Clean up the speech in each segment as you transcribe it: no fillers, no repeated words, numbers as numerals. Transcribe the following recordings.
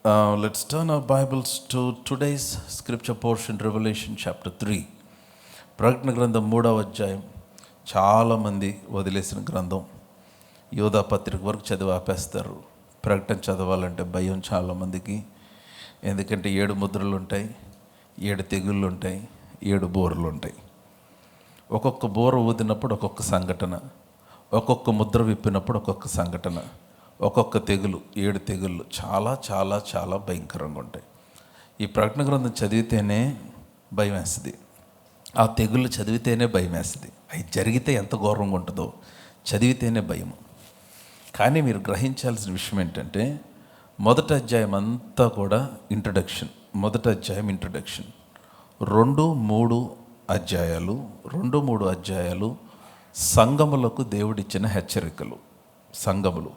Let's turn our Bibles to today's scripture portion, Revelation chapter 3. ప్రకటన గ్రంథం 3వ అధ్యాయం. చాలామంది వదిలేసిన గ్రంథం. యోధా పత్రిక వరకు చదివి ఆపేస్తారు. ప్రకటన చదవాలంటే భయం చాలామందికి. ఎందుకంటే 7 ముద్రలు ఉంటాయి, 7 తెగుళ్ళు ఉంటాయి, 7 బోర్లు ఉంటాయి. ఒక్కొక్క బోర ఊదినప్పుడు ఒక్కొక్క సంఘటన, ఒక్కొక్క ముద్ర విప్పినప్పుడు ఒక్కొక్క సంఘటన, ఒక్కొక్క తెగులు, 7 తెగుళ్ళు చాలా చాలా చాలా భయంకరంగా ఉంటాయి. ఈ ప్రకటన గ్రంథం చదివితేనే భయం వేస్తుంది, ఆ తెగుళ్ళు చదివితేనే భయం వేస్తుంది. అవి జరిగితే ఎంత ఘోరంగా ఉంటుందో చదివితేనే భయము. కానీ మీరు గ్రహించాల్సిన విషయం ఏంటంటే, మొదటి అధ్యాయం అంతా కూడా ఇంట్రడక్షన్. మొదటి అధ్యాయం ఇంట్రడక్షన్. 2-3 అధ్యాయాలు సంఘములకు దేవుడిచ్చిన హెచ్చరికలు. సంఘములు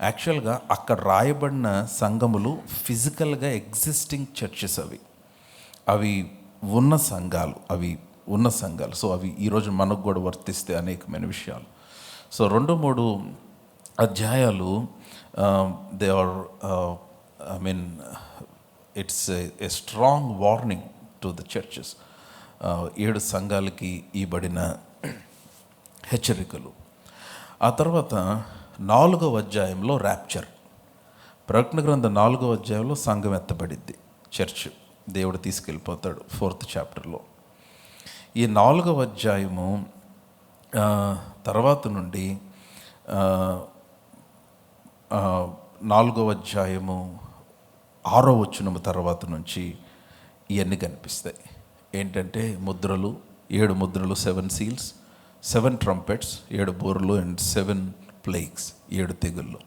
యాక్చువల్గా అక్కడ రాయబడిన సంఘములు ఫిజికల్గా ఎగ్జిస్టింగ్ చర్చెస్. అవి ఉన్న సంఘాలు. సో అవి ఈరోజు మనకు కూడా వర్తిస్తే అనేకమైన విషయాలు. సో 2-3 అధ్యాయాలు they are it's a strong warning to the churches. 7 సంఘాలకి ఇవ్వబడిన హెచ్చరికలు. ఆ తర్వాత 4వ అధ్యాయంలో ర్యాప్చర్. ప్రకటన గ్రంథం 4వ అధ్యాయంలో సంఘం ఎత్తబడిద్ది, చర్చ్ దేవుడు తీసుకెళ్ళిపోతాడు 4th చాప్టర్లో. ఈ 4వ అధ్యాయము తర్వాత నుండి 4వ అధ్యాయము 6వ వచనము తర్వాత నుంచి ఇవన్నీ కనిపిస్తాయి. ఏంటంటే ముద్రలు, 7 ముద్రలు, 7 సీల్స్, 7 ట్రంపెట్స్, 7 బోర్లు అండ్ 7 ప్లేగ్స్, 7 తెగుళ్ళు.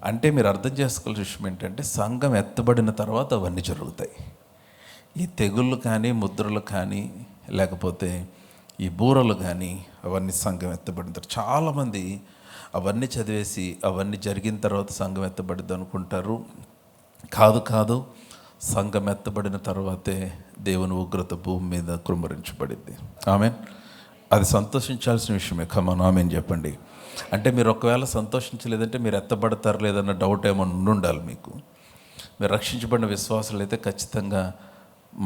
అంటే మీరు అర్థం చేసుకోవాల్సిన విషయం ఏంటంటే, సంఘం ఎత్తబడిన తర్వాత అవన్నీ జరుగుతాయి. ఈ తెగుళ్ళు కానీ, ముద్రలు కానీ, లేకపోతే ఈ బూరలు కానీ, అవన్నీ సంఘం ఎత్తబడిన తర్వాత. చాలామంది అవన్నీ చదివేసి అవన్నీ జరిగిన తర్వాత సంఘం ఎత్తబడిద్ది అనుకుంటారు. కాదు, సంఘం ఎత్తబడిన తర్వాతే దేవుని ఉగ్రత భూమి మీద కృమ్మరించబడిద్ది. ఆమెన్. అది సంతోషించాల్సిన విషయమే. కమాన్ ఆమెన్ చెప్పండి. అంటే మీరు ఒకవేళ సంతోషించలేదంటే మీరు ఎత్తబడతారు లేదన్న డౌట్ ఏమన్నా ఉండాలి మీకు. మీరు రక్షించబడిన విశ్వాసాలు అయితే ఖచ్చితంగా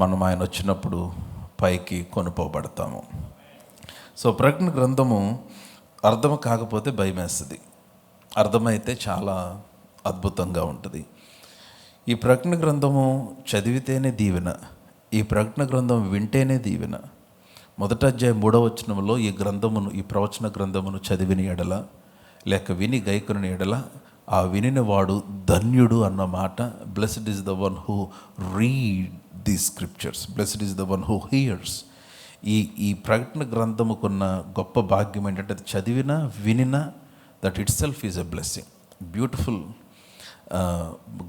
మనం ఆయన వచ్చినప్పుడు పైకి కొనుపోబడతాము. సో ప్రకటన గ్రంథము అర్థం కాకపోతే భయం వేస్తుంది, అర్థమైతే చాలా అద్భుతంగా ఉంటుంది. ఈ ప్రకటన గ్రంథము చదివితేనే దీవెన, ఈ ప్రకటన గ్రంథం వింటేనే దీవెన. మొదటి అధ్యాయం 3వ వచనంలో ఈ ప్రవచన గ్రంథమును చదివిన ఎడల, లేక విని గైకొనిన ఎడల, ఆ వినిన వాడు ధన్యుడు అన్న మాట. Blessed is the one who read the scriptures, blessed is the one who hears. ఈ ప్రకటన గ్రంథముకున్న గొప్ప భాగ్యం ఏంటంటే, అది చదివిన వినిన that itself is a blessing. Beautiful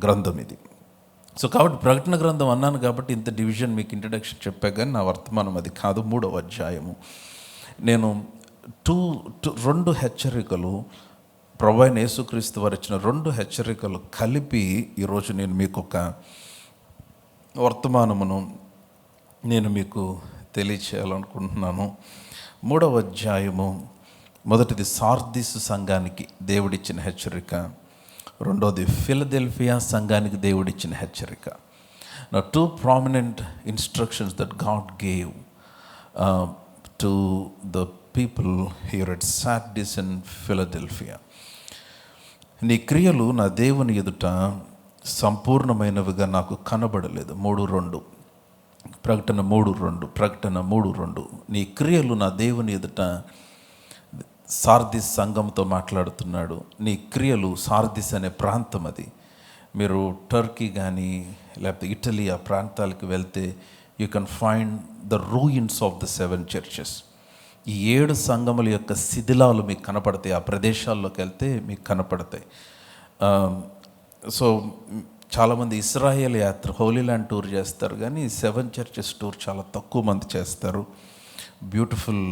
గ్రంథం ఇది. సో కాబట్టి ప్రకటన గ్రంథం అన్నాను కాబట్టి ఇంత డివిజన్ మీకు ఇంట్రడక్షన్ చెప్పా, కానీ నా వర్తమానం అది కాదు. 3వ అధ్యాయము నేను 2 హెచ్చరికలు, ప్రభువైన అయిన యేసుక్రీస్తు వారు ఇచ్చిన 2 హెచ్చరికలు కలిపి ఈరోజు నేను మీకు ఒక వర్తమానమును నేను మీకు తెలియచేయాలనుకుంటున్నాను. 3వ అధ్యాయము మొదటిది సార్దీసు సంఘానికి దేవుడిచ్చిన హెచ్చరిక, రెండోది ఫిలదెల్ఫియా సంఘానికి దేవుడిచ్చిన హెచ్చరిక. Now 2 prominent instructions that God gave to the people here at Sardis and Philadelphia. నీ క్రియలు నా దేవుని ఎదుట సంపూర్ణమైనవిగా నాకు కనబడలేదు. 3:2 ప్రకటన 3:2 నీ క్రియలు నా దేవుని ఎదుట. సార్దిస్ సంఘంతో మాట్లాడుతున్నాడు. నీ క్రియలు, సార్దిస్ అనే ప్రాంతం అది. మీరు టర్కీ కానీ లేకపోతే ఇటలీ ఆ ప్రాంతాలకు వెళ్తే you can find the ruins of the 7 churches. ఈ 7 సంఘముల యొక్క శిథిలాలు మీకు కనపడతాయి. ఆ ప్రదేశాల్లోకి వెళ్తే మీకు కనపడతాయి. సో చాలామంది ఇస్రాయేల్ యాత్ర, హోలీ ల్యాండ్ టూర్ చేస్తారు, కానీ 7 చర్చెస్ టూర్ చాలా తక్కువ మంది చేస్తారు. బ్యూటిఫుల్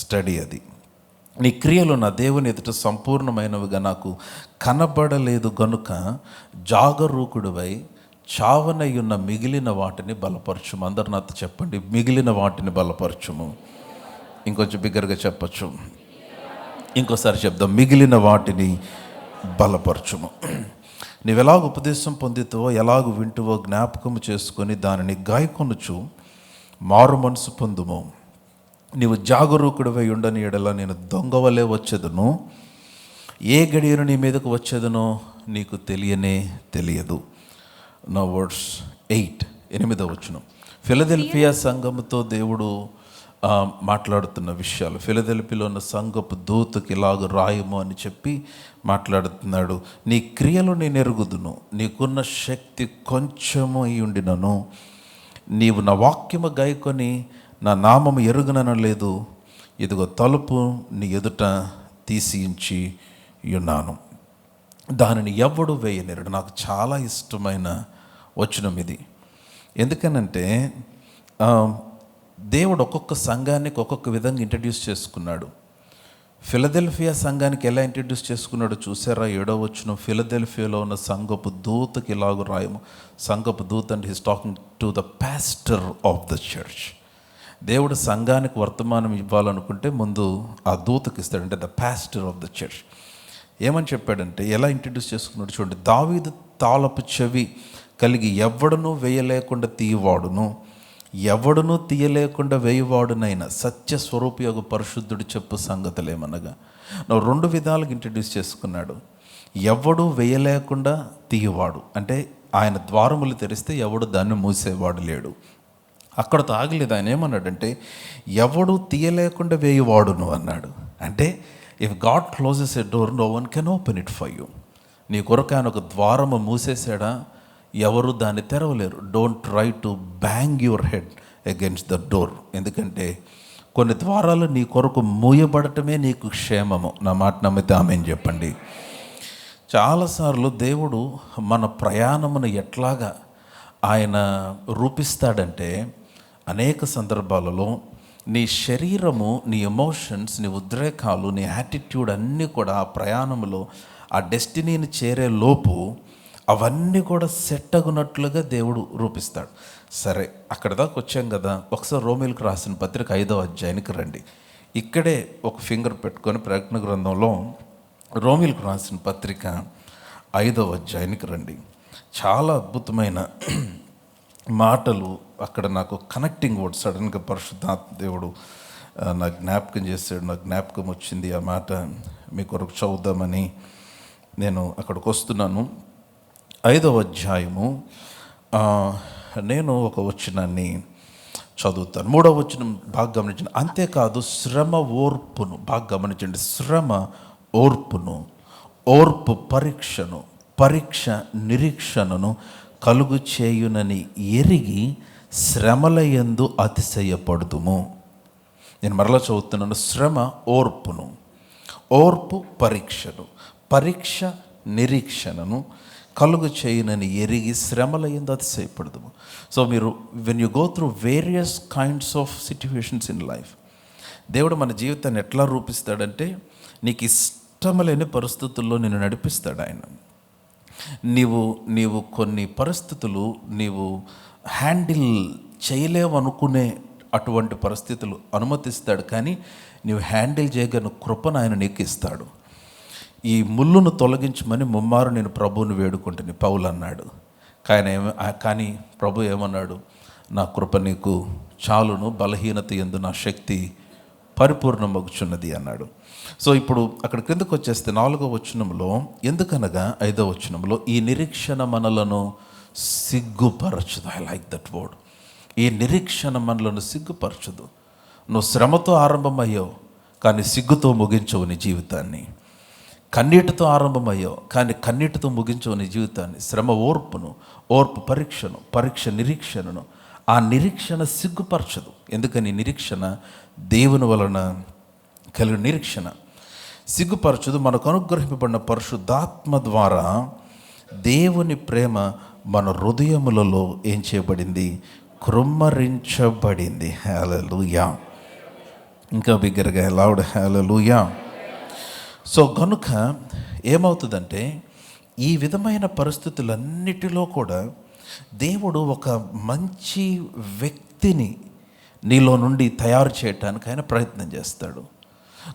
స్టడీ అది. నీ క్రియలు నా దేవుని ఎదుట సంపూర్ణమైనవిగా నాకు కనబడలేదు గనుక జాగరూకుడివై చావనయ్యున్న మిగిలిన వాటిని బలపరచుము. అందరు నాతో చెప్పండి, మిగిలిన వాటిని బలపరచుము. ఇంకొంచెం బిగ్గరగా చెప్పచ్చు, ఇంకోసారి చెప్దాం, మిగిలిన వాటిని బలపరచుము. నీవెలాగ ఉపదేశం పొందితవో ఎలాగ వింటువో జ్ఞాపకము చేసుకొని దానిని గాయకొనుచు మారు మనసు పొందుము. నీవు జాగరూకుడివై ఉండని ఎడల నేను దొంగవలే వచ్చేదను, ఏ గడియను నీ మీదకు వచ్చేదనో నీకు తెలియదు. నా వర్డ్స్ 8వ వచనం. ఫిలదెల్ఫియా సంఘముతో దేవుడు మాట్లాడుతున్న విషయాలు, ఫిలదెల్ఫియాలో ఉన్న సంఘపు దూతకి ఇలాగ రాయము అని చెప్పి మాట్లాడుతున్నాడు. నీ క్రియలు నేను ఎరుగుదును, నీకున్న శక్తి కొంచెము అయి ఉండినను, నీవు నా వాక్యము గాయకొని నా నామము ఎరుగుననలేదు. ఇదిగో తలుపు నీ ఎదుట తీసియించి ఉన్నాను, దానిని ఎవడు వేయనేరడు. నాకు చాలా ఇష్టమైన వచనం ఇది. ఎందుకనంటే దేవుడు ఒక్కొక్క సంఘానికి ఒక్కొక్క విధంగా ఇంట్రడ్యూస్ చేసుకున్నాడు. ఫిలదెల్ఫియా సంఘానికి ఎలా ఇంట్రడ్యూస్ చేసుకున్నాడో చూసారా? 7వ వచనం. ఫిలదెల్ఫియాలో ఉన్న సంఘపు దూతకి ఇలాగ రాయము. సంఘపు దూత అంటే he's talking to the pastor of the church. దేవుడు సంఘానికి వర్తమానం ఇవ్వాలనుకుంటే ముందు ఆ దూతకి ఇస్తాడు, అంటే the pastor of the church. ఏమని చెప్పాడంటే, ఎలా ఇంట్రడ్యూస్ చేసుకున్నాడు చూడండి. దావీదు తాళపు చెవి కలిగి ఎవడునూ వేయలేకుండా తీయవాడును, ఎవడునూ తీయలేకుండా వేయవాడునైనా సత్యస్వరూపయోగ పరిశుద్ధుడు చెప్పు సంగతులేమనగా. నువ్వు 2 విధాలుగా ఇంట్రడ్యూస్ చేసుకున్నాడు. ఎవడు వేయలేకుండా తీయవాడు అంటే ఆయన ద్వారములు తెరిస్తే ఎవడు దాన్ని మూసేవాడు లేడు. అక్కడతో ఆగలేదు. ఆయన ఏమన్నాడంటే ఎవడు తీయలేకుండా వేయవాడును అన్నాడు. అంటే if God closes a door no one can open it for you. నీ కొరకు ఆయన ఒక ద్వారము మూసేసాడా, ఎవరు దాన్ని తెరవలేరు. Don't try to bang your head against the door. ఎందుకంటే కొన్ని ద్వారాలు నీ కొరకు మూయబడటమే నీకు క్షేమము. నా మాట నమ్మితే ఆమేన్ చెప్పండి. చాలాసార్లు దేవుడు మన ప్రయాణమును ఎట్లాగా ఆయన రూపిస్తాడంటే, అనేక సందర్భాలలో నీ శరీరము, నీ ఎమోషన్స్, నీ ఉద్రేకాలు, నీ యాటిట్యూడ్ అన్నీ కూడా ఆ ప్రయాణంలో ఆ డెస్టినీని చేరే లోపు అవన్నీ కూడా సెట్ అగునట్లుగా దేవుడు రూపిస్తాడు. సరే, అక్కడ దాకా వచ్చాం కదా. ఒకసారి రోమీలకు రాసిన పత్రిక 5వ అధ్యాయానికి రండి. ఇక్కడే ఒక ఫింగర్ పెట్టుకొని ప్రకటన గ్రంథంలో రోమీలకు రాసిన పత్రిక 5వ అధ్యాయానికి రండి. చాలా అద్భుతమైన మాటలు అక్కడ నాకు కనెక్టింగ్ వర్డ్ సడన్గా పరిశుద్ధాత్మ దేవుడు నాకు జ్ఞాపకం చేశాడు. నాకు జ్ఞాపకం వచ్చింది. ఆ మాట మీ కొరకు చదువుదామని నేను అక్కడికి వస్తున్నాను. 5వ అధ్యాయము నేను ఒక వచనాన్ని చదువుతాను. 3వ వచనం బాగా గమనించండి. అంతేకాదు శ్రమ ఓర్పును, బాగా గమనించండి, శ్రమ ఓర్పును, ఓర్పు పరీక్షను, పరీక్ష నిరీక్షణను కలుగు చేయునని ఎరిగి శ్రమల యందు అతిశయపడుదుము. నేను మరలా చదువుతున్నాను. శ్రమ ఓర్పును, ఓర్పు పరీక్షను, పరీక్ష నిరీక్షణను కలుగు చేయునని ఎరిగి శ్రమల యందు అతిశయపడుదుము. సో మీరు when you go through various kinds of situations in life, దేవుడు మన జీవితాన్ని ఎట్లా రూపిస్తాడంటే, నీకు ఇష్టం లేని పరిస్థితుల్లో నిన్ను నడిపిస్తాడు ఆయన. నీవు కొన్ని పరిస్థితులు నీవు హ్యాండిల్ చేయలేవనుకునే అటువంటి పరిస్థితులు అనుమతిస్తాడు, కానీ నీవు హ్యాండిల్ చేయగలిగిన కృపను ఆయన నీకు ఇస్తాడు. ఈ ముళ్ళును తొలగించమని ముమ్మారు నేను ప్రభువుని వేడుకుంటుని పౌలు అన్నాడు. కానీ ప్రభు ఏమన్నాడు? నా కృప నీకు చాలును, బలహీనత యందు నా శక్తి పరిపూర్ణమగుచున్నది అన్నాడు. సో ఇప్పుడు అక్కడ క్రిందకు వచ్చేస్తే 4వ వచనంలో, ఎందుకనగా 5వ వచనంలో, ఈ నిరీక్షణ మనలను సిగ్గుపరచదు. I like that word. ఈ నిరీక్షణ మనలను సిగ్గుపరచదు. నువ్వు శ్రమతో ఆరంభమయ్యావు కానీ సిగ్గుతో ముగించవు నీ జీవితాన్ని. కన్నీటితో ఆరంభమయ్యావు కానీ కన్నీటితో ముగించవు నీ జీవితాన్ని. శ్రమ ఓర్పును, ఓర్పు పరీక్షను, పరీక్ష నిరీక్షణను. ఆ నిరీక్షణ సిగ్గుపరచదు. ఎందుకని? నిరీక్షణ దేవుని వలన కలిగిన నిరీక్షణ సిగ్గుపరచదు. మనకు అనుగ్రహింపబడిన పరిశుద్ధాత్మ ద్వారా దేవుని ప్రేమ మన హృదయములలో ఏం చేయబడింది? కృమ్మరించబడింది. హల్లెలూయా. ఇంకా బిగ్గరగా లౌడ్ హల్లెలూయా. సో కనుక ఏమవుతుందంటే, ఈ విధమైన పరిస్థితులన్నిటిలో కూడా దేవుడు ఒక మంచి వ్యక్తిని నీలో నుండి తయారు చేయటానికి ఆయన ప్రయత్నం చేస్తాడు.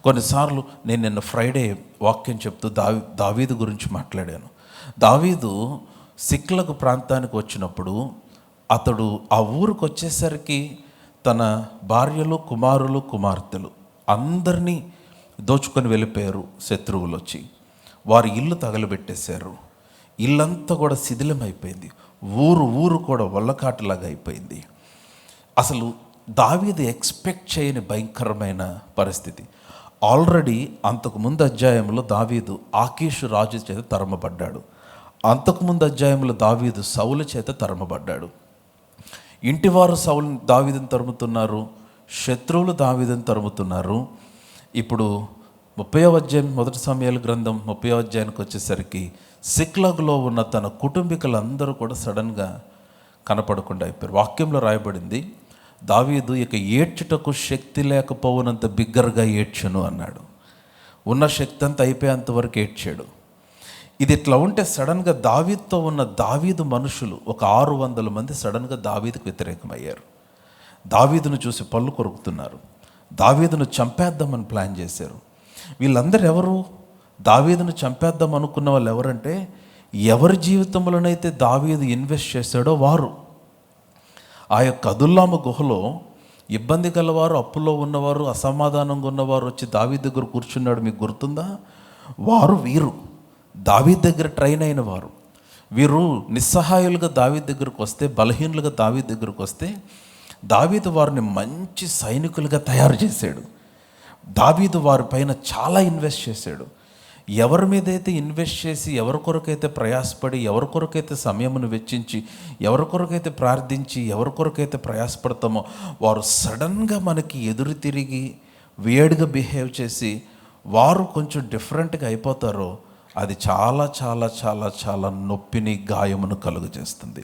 కొన్నిసార్లు నేను నిన్న ఫ్రైడే వాక్యం చెప్తూ దావీదు గురించి మాట్లాడాను. దావీదు సిక్లగు ప్రాంతానికి వచ్చినప్పుడు అతడు ఆ ఊరికి వచ్చేసరికి తన భార్యలు, కుమారులు, కుమార్తెలు అందరినీ దోచుకొని వెళ్ళిపోయారు శత్రువులు వచ్చి. వారి ఇల్లు తగలబెట్టేశారు. ఇల్లంతా కూడా శిథిలమైపోయింది. ఊరు కూడా వల్లకాటులాగా అయిపోయింది. అసలు దావీదు ఎక్స్పెక్ట్ చేయని భయంకరమైన పరిస్థితి. ఆల్రెడీ అంతకుముందు అధ్యాయంలో దావీదు ఆకీషు రాజు చేత తరమబడ్డాడు. అంతకుముందు అధ్యాయంలో దావీదు సౌలు చేత తరమబడ్డాడు. ఇంటివారు సౌలు దావీదుని తరుముతున్నారు, శత్రువులు దావీదుని తరుముతున్నారు. ఇప్పుడు 30వ అధ్యాయం, 1 సమూయేలు గ్రంథం 30వ అధ్యాయానికి వచ్చేసరికి సిక్లగులో ఉన్న తన కుటుంబీకులందరూ కూడా సడన్గా కనపడకుండా అయిపోయారు. వాక్యంలో రాయబడింది, దావీదు ఇక ఏడ్చుటకు శక్తి లేకపోవనంత బిగ్గరగా ఏడ్చును అన్నాడు. ఉన్న శక్తి అంతా అయిపోయేంత వరకు ఏడ్చాడు. ఇది ఇట్లా ఉంటే సడన్గా దావీదుతో ఉన్న దావీదు మనుషులు ఒక 600 మంది సడన్గా దావీదుకు వ్యతిరేకమయ్యారు. దావీదును చూసి పళ్ళు కొరుకుతున్నారు. దావీదును చంపేద్దామని ప్లాన్ చేశారు. వీళ్ళందరూ ఎవరు? దావీదును చంపేద్దాం అనుకున్న వాళ్ళు ఎవరంటే, ఎవరి జీవితంలోనైతే దావీదు ఇన్వెస్ట్ చేశాడో వారు. ఆ యొక్క అదుల్లాము గుహలో ఇబ్బంది గలవారు, అప్పులో ఉన్నవారు, అసమాధానంగా ఉన్నవారు వచ్చి దావీదు దగ్గర కూర్చున్నాడు. మీకు గుర్తుందా? వీరు దావీదు దగ్గర ట్రైన్ అయిన వారు. వీరు నిస్సహాయులుగా దావీదు దగ్గరకు వస్తే, బలహీనులుగా దావీదు దగ్గరకు వస్తే, దావీదు వారిని మంచి సైనికులుగా తయారు చేశాడు. దావీదు వారి పైన చాలా ఇన్వెస్ట్ చేశాడు. ఎవరి మీదైతే ఇన్వెస్ట్ చేసి, ఎవరి కొరకైతే ప్రయాసపడి, ఎవరి కొరకైతే సమయమును వెచ్చించి, ఎవరి కొరకైతే ప్రార్థించి, ఎవరి కొరకైతే ప్రయాసపడతామో వారు సడన్గా మనకి ఎదురు తిరిగి వేడిగా బిహేవ్ చేసి వారు కొంచెం డిఫరెంట్గా అయిపోతారో అది చాలా చాలా చాలా చాలా నొప్పిని, గాయమును కలుగజేస్తుంది.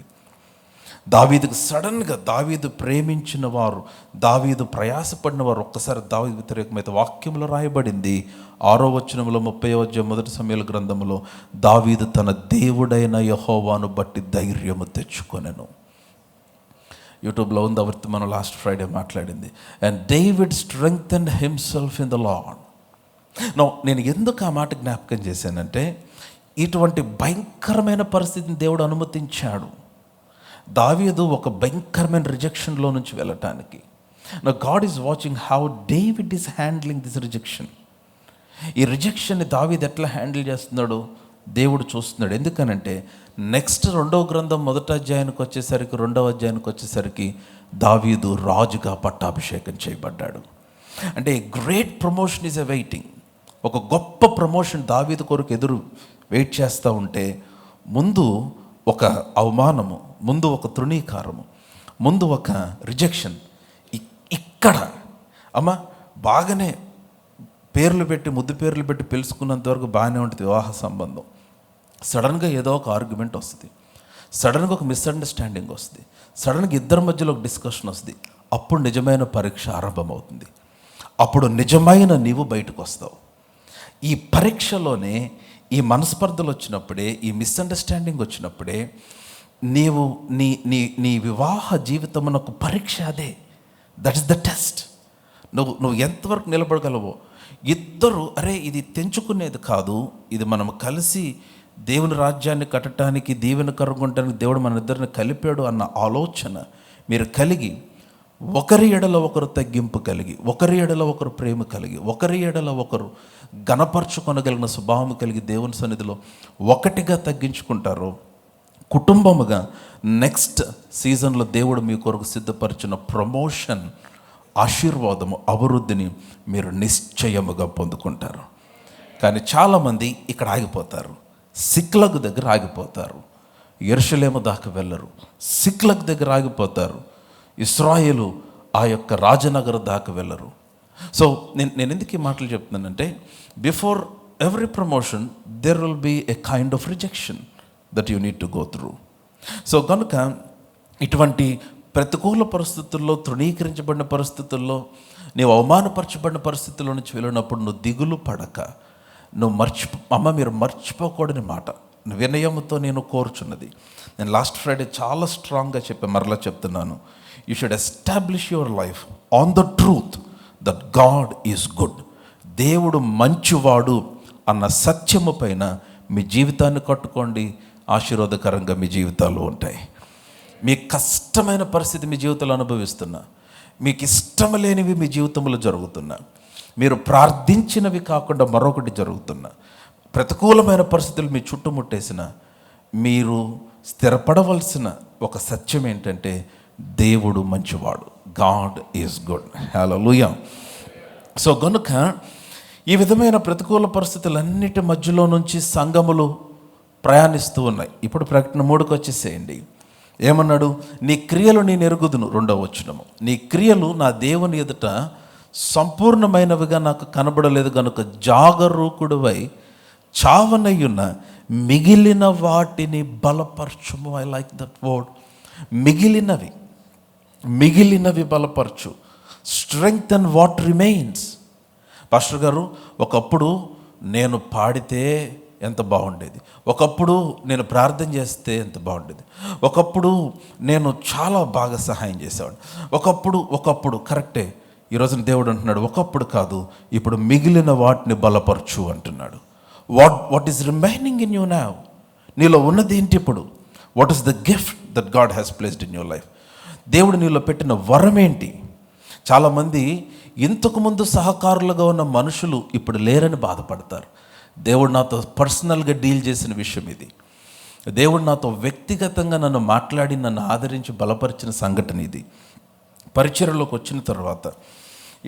దావీదుకు సడన్గా, దావీదు ప్రేమించిన వారు, దావీదు ప్రయాసపడిన వారు ఒక్కసారి దావీదు వ్యతిరేకమైతే వాక్యంలో రాయబడింది 6వ వచనంలో 30వ అధ్యాయం 1 సమూయేలు గ్రంథంలో, దావీదు తన దేవుడైన యెహోవాను బట్టి ధైర్యము తెచ్చుకొనెను. యూట్యూబ్లో ఉంది, అవరికి మనం లాస్ట్ ఫ్రైడే మాట్లాడింది. And David strengthened himself in the lord. నేను ఎందుకు ఆ మాట జ్ఞాపకం చేశానంటే, ఇటువంటి భయంకరమైన పరిస్థితిని దేవుడు అనుమతించాడు దావీదు ఒక భయంకరమైన రిజెక్షన్లో నుంచి వెళ్ళటానికి. నా God is watching how David is handling this rejection. ఈ రిజెక్షన్ని దావీదు ఎట్లా హ్యాండిల్ చేస్తున్నాడో దేవుడు చూస్తున్నాడు. ఎందుకనంటే నెక్స్ట్ 2వ గ్రంథం 1వ అధ్యాయానికి వచ్చేసరికి, 2వ అధ్యాయానికి వచ్చేసరికి దావీదు రాజుగా పట్టాభిషేకం చేయబడ్డాడు. అంటే great promotion is a waiting. ఒక గొప్ప ప్రమోషన్ దావీదు కొరకు ఎదురు వెయిట్ చేస్తూ ఉంటే, ముందు ఒక అవమానము, ముందు ఒక తృణీకారము, ముందు ఒక రిజెక్షన్. ఇక్కడ అమ్మ బాగానే పేర్లు పెట్టి, ముద్దు పేర్లు పెట్టి పిలుచుకున్నంత వరకు బాగానే ఉంటుంది వివాహ సంబంధం. సడన్గా ఏదో ఒక ఆర్గ్యుమెంట్ వస్తుంది, సడన్గా ఒక మిస్అండర్స్టాండింగ్ వస్తుంది, సడన్గా ఇద్దరి మధ్యలో ఒక డిస్కషన్ వస్తుంది. అప్పుడు నిజమైన పరీక్ష ఆరంభమవుతుంది. అప్పుడు నిజమైన నీవు బయటకు వస్తావు. ఈ పరీక్షలోనే, ఈ మనస్పర్ధలు వచ్చినప్పుడే, ఈ మిస్అండర్స్టాండింగ్ వచ్చినప్పుడే నీవు నీ వివాహ జీవితమునకు పరీక్ష అదే. That is the test. నువ్వు ఎంతవరకు నిలబడగలవో. ఇద్దరు అరే ఇది తెంచుకునేది కాదు, ఇది మనం కలిసి దేవుని రాజ్యాన్ని కట్టడానికి, దీవెన కరుగుంటానికి దేవుడు మన ఇద్దరిని కలిపాడు అన్న ఆలోచన మీరు కలిగి, ఒకరి ఎడల ఒకరు తగ్గింపు కలిగి, ఒకరి ఎడల ఒకరు ప్రేమ కలిగి, ఒకరి ఎడల ఒకరు గణపరచుకొనగలిగిన స్వభావం కలిగి దేవుని సన్నిధిలో ఒకటిగా తగ్గించుకుంటారో, కుటుంబముగా నెక్స్ట్ సీజన్లో దేవుడు మీ కొరకు సిద్ధపరిచిన ప్రమోషన్, ఆశీర్వాదము, అభివృద్ధిని మీరు నిశ్చయముగా పొందుకుంటారు. కానీ చాలామంది ఇక్కడ ఆగిపోతారు, సిక్లగ్ దగ్గర ఆగిపోతారు, యెరూషలేము దాకా వెళ్ళరు, సిక్లగ్ దగ్గర ఆగిపోతారు, ఇశ్రాయేలు ఆ యొక్క రాజనగర్ దాకా వెళ్ళరు. సో నేను ఎందుకు ఈ మాటలు చెప్తున్నానంటే, before every promotion there will be a kind of rejection that you need to go through. So కనుక ఇటువంటి ప్రతికూల పరిస్థితుల్లో, తృణీకరించబడిన పరిస్థితుల్లో, నీవు అవమానపరచబడిన పరిస్థితుల్లో నుంచి వెళ్ళినప్పుడు నువ్వు దిగులు పడక, నువ్వు మీరు మర్చిపోకూడని మాట, వినయముతో నేను కోరుచున్నది. నేను లాస్ట్ ఫ్రైడే చాలా స్ట్రాంగ్గా చెప్పాను, మరలా చెప్తున్నాను. You should establish your life on the truth that God is good. దేవుడు మంచివాడు అన్న సత్యము పైన మీ జీవితాన్ని కట్టుకోండి, ఆశీర్వాదకరంగా మీ జీవితాలు ఉంటాయి. మీకు కష్టమైన పరిస్థితి మీ జీవితంలో అనుభవిస్తున్నా, మీకు ఇష్టం లేనివి మీ జీవితంలో జరుగుతున్నా, మీరు ప్రార్థించినవి కాకుండా మరొకటి జరుగుతున్నా, ప్రతికూలమైన పరిస్థితులు మీ చుట్టుముట్టేసిన, మీరు స్థిరపడవలసిన ఒక సత్యం ఏంటంటే దేవుడు మంచివాడు. God is good. Hallelujah. So గనుక ఈ విధమైన ప్రతికూల పరిస్థితులన్నిటి మధ్యలో నుంచి సంఘములు ప్రయాణిస్తూ ఉన్నాయి. ఇప్పుడు ప్రకటన 3కి వచ్చేసేయండి. ఏమన్నాడు? నీ క్రియలు నేను ఎరుగుదును. 2వ వచనము, నీ క్రియలు నా దేవుని ఎదుట సంపూర్ణమైనవిగా నాకు కనబడలేదు గనుక జాగరూకుడువై చావనయ్యున్న మిగిలిన వాటిని బలపరచుము. I like that word. మిగిలినవి బలపరచు. Strength and what remains. Pastor గారు, ఒకప్పుడు నేను పాడితే ఎంత బాగుండేది, ఒకప్పుడు నేను ప్రార్థన చేస్తే ఎంత బాగుండేది, ఒకప్పుడు నేను చాలా బాగా సహాయం చేసేవాడు, ఒకప్పుడు కరెక్టే. ఈరోజున దేవుడు అంటున్నాడు, ఒకప్పుడు కాదు, ఇప్పుడు మిగిలిన వాటిని బలపరచు అంటున్నాడు. What is remaining in you now? నీలో ఉన్నది ఏంటి ఇప్పుడు? What is the gift that God has placed in your life? దేవుడు నీలో పెట్టిన వరం ఏంటి? చాలామంది ఇంతకుముందు సహకారులుగా ఉన్న మనుషులు ఇప్పుడు లేరని బాధపడతారు. దేవుడు నాతో పర్సనల్గా డీల్ చేసిన విషయం ఇది. దేవుడు నాతో వ్యక్తిగతంగా నన్ను మాట్లాడి నన్ను ఆదరించి బలపరిచిన సంఘటన ఇది. పరిచర్యలోకి వచ్చిన తర్వాత,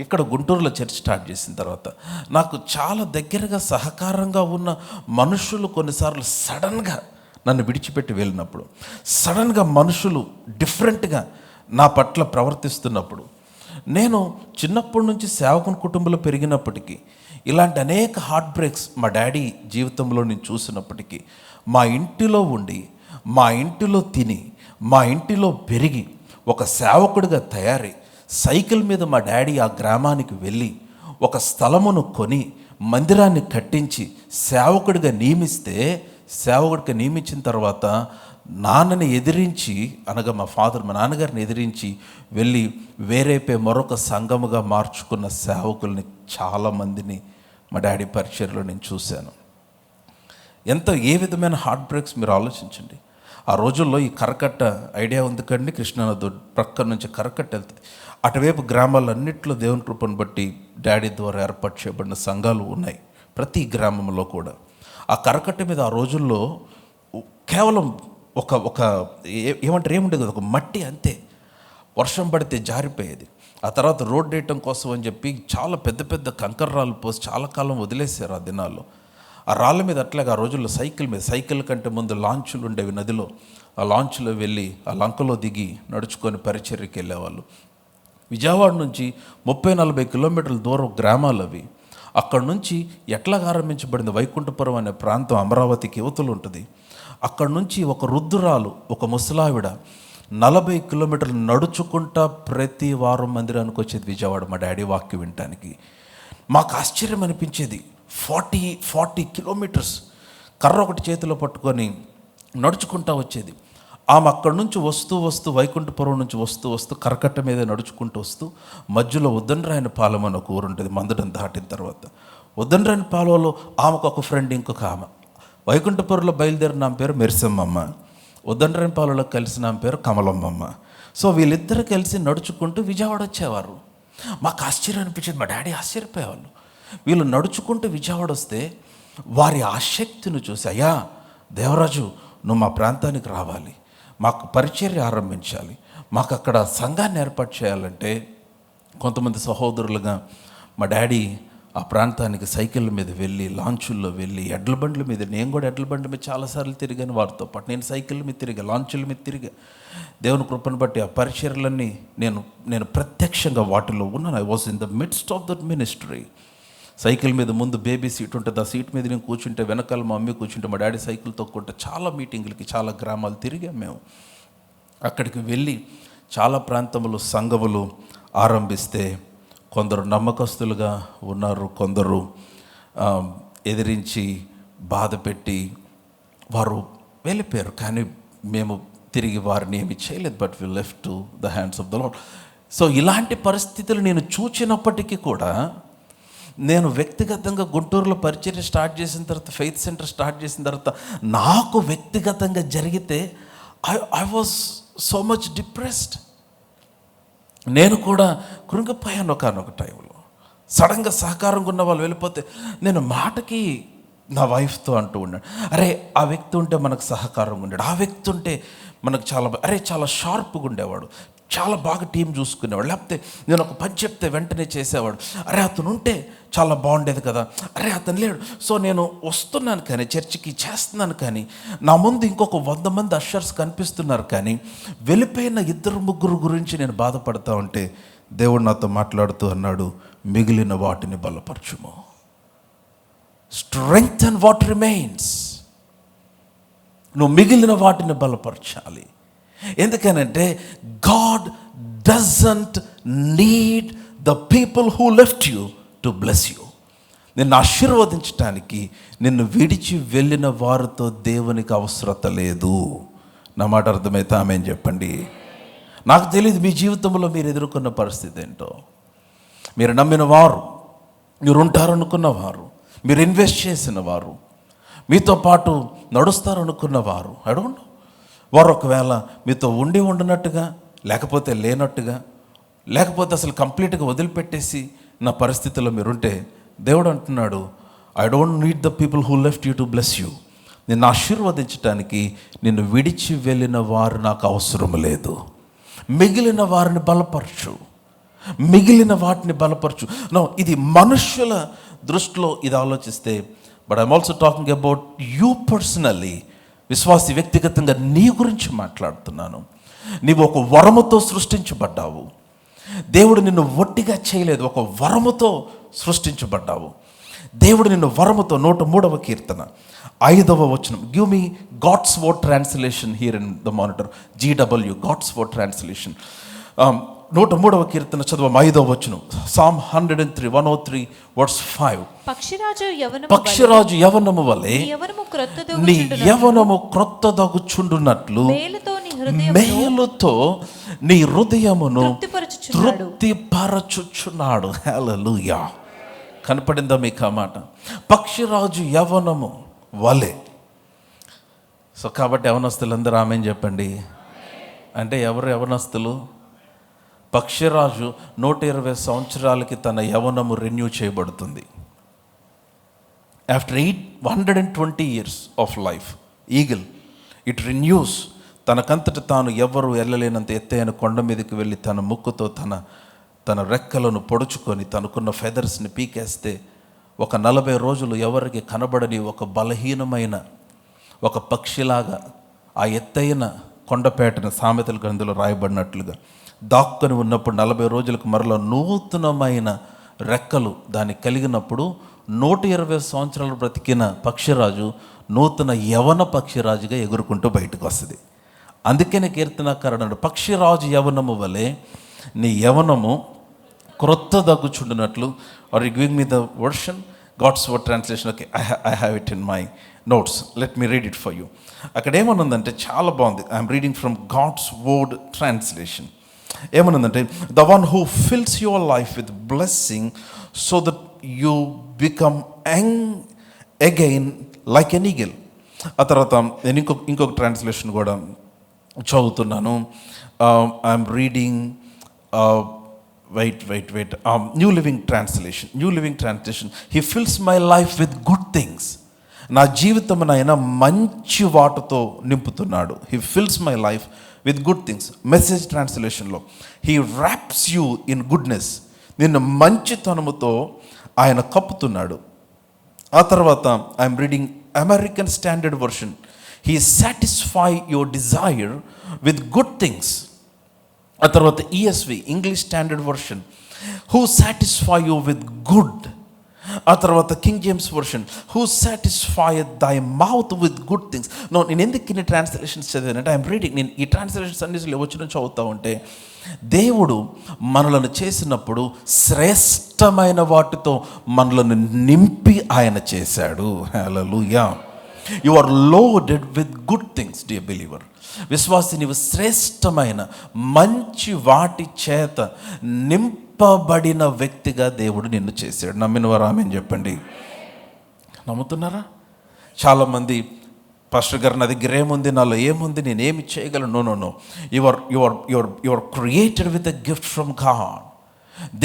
ఇక్కడ గుంటూరులో చర్చ్ స్టార్ట్ చేసిన తర్వాత, నాకు చాలా దగ్గరగా సహకారంగా ఉన్న మనుషులు కొన్నిసార్లు సడన్గా నన్ను విడిచిపెట్టి వెళ్ళినప్పుడు, సడన్గా మనుషులు డిఫరెంట్గా నా పట్ల ప్రవర్తిస్తున్నప్పుడు, నేను చిన్నప్పటి నుంచి సేవకుని కుటుంబంలో పెరిగినప్పటికీ ఇలాంటి అనేక హార్ట్ బ్రేక్స్ మా డాడీ జీవితంలో నేను చూసినప్పటికీ, మా ఇంటిలో ఉండి, మా ఇంటిలో తిని, మా ఇంటిలో పెరిగి, ఒక సేవకుడిగా తయారై సైకిల్ మీద మా డాడీ ఆ గ్రామానికి వెళ్ళి ఒక స్థలమును కొని మందిరాన్ని కట్టించి సేవకుడిగా నియమించిన తర్వాత నాన్నని ఎదిరించి, అనగా మా నాన్నగారిని ఎదిరించి వెళ్ళి వేరేపై మరొక సంఘముగా మార్చుకున్న సేవకుల్ని చాలామందిని మా డాడీ పరిచర్లో నేను చూశాను. ఏ విధమైన హార్ట్ బ్రేక్స్ మీరు ఆలోచించండి. ఆ రోజుల్లో ఈ కరకట్ట ఐడియా ఉంది కండి, కృష్ణానది ప్రక్క నుంచి కరకట్ట వెళ్తుంది. అటువైపు గ్రామాలన్నింటిలో దేవుని కృపను బట్టి డాడీ ద్వారా ఏర్పాటు చేయబడిన సంఘాలు ఉన్నాయి ప్రతి గ్రామంలో కూడా. ఆ కరకట్ట మీద ఆ రోజుల్లో కేవలం ఏముండేది, ఒక మట్టి అంతే. వర్షం పడితే జారిపోయేది. ఆ తర్వాత రోడ్ వేయటం కోసం అని చెప్పి చాలా పెద్ద పెద్ద కంకర రాళ్ళు పోసి చాలా కాలం వదిలేశారు ఆ దినాల్లో. ఆ రాళ్ళ మీద అట్లాగే ఆ రోజుల్లో సైకిల్ కంటే ముందు లాంచులు ఉండేవి నదిలో. ఆ లాంచ్లో వెళ్ళి ఆ లంకలో దిగి నడుచుకొని పరిచర్యకి వెళ్ళేవాళ్ళు. విజయవాడ నుంచి 30-40 కిలోమీటర్ల దూరం గ్రామాలు అవి. అక్కడ నుంచి ఎట్లాగా ఆరంభించబడింది వైకుంఠపురం అనే ప్రాంతం అమరావతికి యువతలు ఉంటుంది. అక్కడ నుంచి ఒక రుద్దురాలు, ఒక ముసలావిడ 40 కిలోమీటర్లు నడుచుకుంటా ప్రతి వారం మందిరానికి వచ్చేది విజయవాడ మా డాడీ వాక్యం వినటానికి. మాకు ఆశ్చర్యం అనిపించేది. 40 కిలోమీటర్స్ కర్ర ఒకటి చేతిలో పట్టుకొని నడుచుకుంటా వచ్చేది. ఆమె అక్కడి నుంచి వస్తూ వైకుంఠపురం నుంచి వస్తూ కరకట్ట మీద నడుచుకుంటూ వస్తూ మధ్యలో ఉద్దండరాయనపాలెం అని ఒక ఊరు ఉంటుంది. మందడం దాటిన తర్వాత ఉద్దండరాయనపాలెంలో ఆమెకు ఒక ఫ్రెండ్, ఇంకొక ఆమె. వైకుంఠపురంలో బయలుదేరిన ఆమె పేరు మెరిసమ్మమ్మ, ఉద్దండరాయనపాలెంలో కలిసిన ఆమె పేరు కమలమ్మమ్మ. సో వీళ్ళిద్దరు కలిసి నడుచుకుంటూ విజయవాడ వచ్చేవారు. మాకు ఆశ్చర్యం అనిపించేది. మా డాడీ ఆశ్చర్యపోయేవాళ్ళు. వీళ్ళు నడుచుకుంటూ విజయవాడ వస్తే వారి ఆసక్తిని చూసి, అయ్యా దేవరాజు, నువ్వు మా ప్రాంతానికి రావాలి, మాకు పరిచర్య ఆరంభించాలి, మాకు అక్కడ సంఘాన్ని ఏర్పాటు చేయాలంటే కొంతమంది సహోదరులుగా మా డాడీ ఆ ప్రాంతానికి సైకిల్ మీద వెళ్ళి, లాంచుల్లో వెళ్ళి, ఎడ్ల బండ్ల మీద, నేను కూడా ఎడ్ల బండ్ల మీద చాలాసార్లు తిరిగాను వారితో పాటు. నేను సైకిల్ మీద తిరిగా, లాంచుల మీద తిరిగా. దేవుని కృపను బట్టి ఆ పరిచర్యలన్నీ నేను ప్రత్యక్షంగా వాటిలో ఉన్నాను. I was in the midst of that ministry. Cycle మీద ముందు బేబీ సీట్ ఉంటుంది, ఆ సీట్ మీద నేను కూర్చుంటే వెనకాల మా మమ్మీ కూర్చుంటే మా డాడీ సైకిల్ తొక్కుంటే చాలా మీటింగులకి, చాలా గ్రామాలు తిరిగాం మేము. అక్కడికి వెళ్ళి చాలా ప్రాంతములు సంఘములు ఆరంభిస్తే కొందరు నమ్మకస్తులుగా ఉన్నారు, కొందరు ఎదిరించి బాధ పెట్టి వారు వెళ్ళిపోయారు. కానీ మేము తిరిగి వారిని ఏమి చేయలేదు. But we left to the hands of the lord. So ఇలాంటి పరిస్థితులు నేను చూచినప్పటికీ కూడా నేను వ్యక్తిగతంగా గుంటూరులో పరిచర్య స్టార్ట్ చేసిన తర్వాత, ఫెయిత్ సెంటర్ స్టార్ట్ చేసిన తర్వాత నాకు వ్యక్తిగతంగా జరిగితే I was so much depressed. నేను కూడా కృంగిపోయాను ఒకనొక టైంలో. సడన్గా సహకారంగా ఉన్న వాళ్ళు వెళ్ళిపోతే నేను మాటకి నా వైఫ్తో అంటూ ఉన్నాడు, అరే ఆ వ్యక్తి ఉంటే మనకు సహకారంగా ఉండాడు, ఆ వ్యక్తి ఉంటే మనకు చాలా షార్ప్గా ఉండేవాడు, చాలా బాగా టీం చూసుకునేవాడు, లేకపోతే నేను ఒక పని చెప్తే వెంటనే చేసేవాడు, అరే అతను ఉంటే చాలా బాగుండేది కదా, అరే అతను లేడు. సో నేను వస్తున్నాను కానీ చర్చికి చేస్తున్నాను కానీ నా ముందు ఇంకొక 100 మంది అషర్స్ కనిపిస్తున్నారు కానీ వెళ్ళిపోయిన 2-3 గురించి నేను బాధపడతా ఉంటే దేవుడు నాతో మాట్లాడుతూ అన్నాడు, మిగిలిన వాటిని బలపరచుము. Strengthen what remains. నువ్వు మిగిలిన వాటిని బలపరచాలి. ఎందుకనంటే God doesn't need the people who left you to bless you. నిన్ను ఆశీర్వదించడానికి నిన్ను విడిచి వెళ్ళిన వారితో దేవునికి అవసరత లేదు. నా మాట అర్థమైతే ఆమెన్ చెప్పండి. నాకు తెలియదు మీ జీవితంలో మీరు ఎదుర్కొన్న పరిస్థితి ఏంటో. మీరు నమ్మిన వారు, మీరు ఉంటారనుకున్న వారు, మీరు ఇన్వెస్ట్ చేసిన వారు, మీతో పాటు నడుస్తారనుకున్న వారు, అడగండి వారు ఒకవేళ మీతో ఉండి ఉండనట్టుగా, లేకపోతే లేనట్టుగా, లేకపోతే అసలు కంప్లీట్గా వదిలిపెట్టేసి నా పరిస్థితిలో మీరుంటే దేవుడు అంటున్నాడు, I don't need the people who left you to bless you. నిన్ను ఆశీర్వదించడానికి నిన్ను విడిచి వెళ్ళిన వారు నాకు అవసరం లేదు. మిగిలిన వారిని బలపరచు, మిగిలిన వాటిని బలపరచు. నో, ఇది మనుష్యుల దృష్టిలో ఇది ఆలోచిస్తే, but I'm also talking about you personally. విశ్వాసి వ్యక్తిగతంగా నీ గురించి మాట్లాడుతున్నాను. నీవు ఒక వరముతో సృష్టించబడ్డావు. దేవుడు నిన్ను ఒట్టిగా చేయలేదు, ఒక వరముతో సృష్టించబడ్డావు. దేవుడు నిన్ను వరముతో 103వ కీర్తన 5వ వచనం. Give me God's word translation here in the monitor. GW God's word translation. 103వ కీర్తన చదువు 5వ వచనం. Psalm 103 verse 5. పక్షిరాజు యవనము వలె నీ యవనము క్రొత్తదగుచుండునట్లు మేలుతో నీ హృదయమును తృప్తిపరచుచున్నాడు. హల్లెలూయా. కనపడిందా మీకు ఆ మాట? పక్షిరాజు యవనము వలె. సో కాబట్టి యవనస్తులందరూ ఆమేన్ చెప్పండి. అంటే ఎవరు యవనస్తులు? పక్షిరాజు 120 సంవత్సరాలకి తన యవనము రెన్యూ చేయబడుతుంది. After 120 years of life, eagle it renews. తనకంతట తాను ఎవరు వెళ్ళలేనంత ఎత్తైన కొండ మీదకి వెళ్ళి తన ముక్కుతో తన రెక్కలను పొడుచుకొని తనకున్న ఫెదర్స్ని పీకేస్తే ఒక 40 రోజులు ఎవరికి కనబడని ఒక బలహీనమైన ఒక పక్షిలాగా ఆ ఎత్తైన కొండపేటను సామెతల గ్రంథంలో రాయబడినట్లుగా దాక్కుని ఉన్నప్పుడు 40 రోజులకు మరలా నూతనమైన రెక్కలు దానికి కలిగినప్పుడు 120 సంవత్సరాలు బ్రతికిన పక్షిరాజు నూతన యవన పక్షిరాజుగా ఎగురుకుంటూ బయటకు వస్తుంది. అందుకనే కీర్తనకారుడు పక్షిరాజు యవనము వలె నీ యవనము క్రొత్త దగ్గుచుండునట్లు. Are you giving me the version God's word translation? Okay, I have it in my notes. Let me read it for you. అక్కడ ఏమనుందంటే చాలా బాగుంది. I'm reading from God's word translation. ఏమనుందంటే, the one who fills your life with blessing so that you become again like an eagle. ఆ తర్వాత నేను ఇంకొక translation కూడా చదువుతున్నాను. I'm reading with new living translation. He fills my life with good things. నా జీవితం ఆయన మంచి వాటితో నింపుతున్నాడు. He fills my life with good things. Message ట్రాన్స్లేషన్లో he wraps you in goodness. నిన్ను మంచితనముతో ఆయన కప్పుతున్నాడు. ఆ తర్వాత I'm reading American standard version. He satisfy your desire with good things. ఆ తర్వాత ESV English standard version, who satisfy you with good. ఆ తర్వాత king James version, who satisfy thy mouth with good things. నేను ఎందుకు ఇన్ని translations చదివానంటే I'm reading. నేను ఈ translations అన్నిటిలో వచ్చిన చదువుతా ఉంటే దేవుడు మనలను చేసినప్పుడు శ్రేష్టమైన వాటితో మనలను నింపి ఆయన చేశాడు. హల్లెలూయా. You are loaded with good things dear believer. విశ్వాసి, నీవు శ్రేష్టమైన మంచి వాటి చేత నింపబడిన వ్యక్తిగా దేవుడు నిన్ను చేశాడు. నమ్మిన వారు ఆమేన్ చెప్పండి. నమ్ముతున్నారా? చాలామంది పాస్టర్ గారు నా దగ్గర ఏముంది, నాలో ఏముంది, నేనేమి చేయగలను? No. Your created with a gift from God.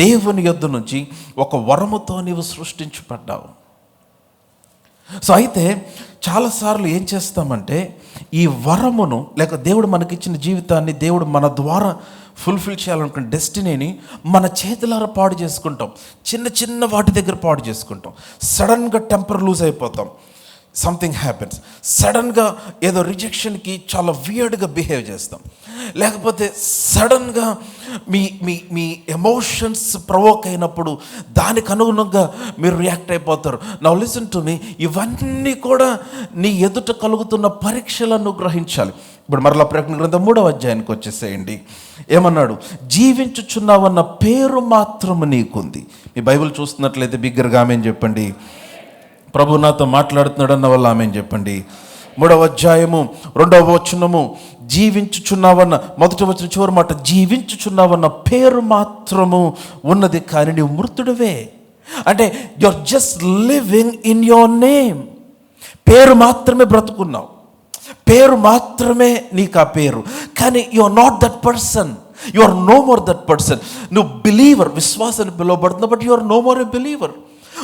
దేవుని యొద్ద నుంచి ఒక వరముతో నీవు సృష్టించబడ్డావు. సో అయితే చాలాసార్లు ఏం చేస్తామంటే ఈ వరమును లేక దేవుడు మనకిచ్చిన జీవితాన్ని దేవుడు మన ద్వారా ఫుల్ఫిల్ చేయాలనుకున్న డెస్టినీని మన చేతులారా పాడు చేసుకుంటాం. చిన్న చిన్న వాటి దగ్గర పాడు చేసుకుంటాం. సడన్గా టెంపర్ లూజ్ అయిపోతాం. Something happens. సడన్గా ఏదో రిజెక్షన్కి చాలా వియర్డ్గా బిహేవ్ చేస్తాం. లేకపోతే సడన్గా మీ మీ మీ ఎమోషన్స్ ప్రవోక్ అయినప్పుడు దానికి అనుగుణంగా మీరు రియాక్ట్ అయిపోతారు. నౌ లిసన్ టు మీ. ఇవన్నీ కూడా నీ ఎదుట కలుగుతున్న పరీక్షలను గ్రహించాలి. ఇప్పుడు మరలా ప్రకటన గ్రంథం 3వ అధ్యాయానికి వచ్చేసేయండి. ఏమన్నాడు? జీవించుచున్నావన్న పేరు మాత్రము నీకుంది. మీ బైబిల్ చూస్తున్నట్లయితే బిగ్గరగా ఆమేన్ చెప్పండి. ప్రభు నాతో మాట్లాడుతున్నాడు అన్న వల్ల ఆమేన్ చెప్పండి. 3వ అధ్యాయము 2వ వచనము, జీవించుచున్నావన్న మొదటి వచనం చివరి మాట, జీవించుచున్నావన్న పేరు మాత్రము ఉన్నది, కానీ నీవు మృతుడివే. అంటే you are just living in your name. పేరు మాత్రమే బ్రతుకున్నావు, పేరు మాత్రమే నీకు ఆ పేరు, కానీ you are not that person. You are no more that person. నువ్వు బిలీవర్, విశ్వాసాన్ని పిలువబడుతున్నావు, but you are no more a believer.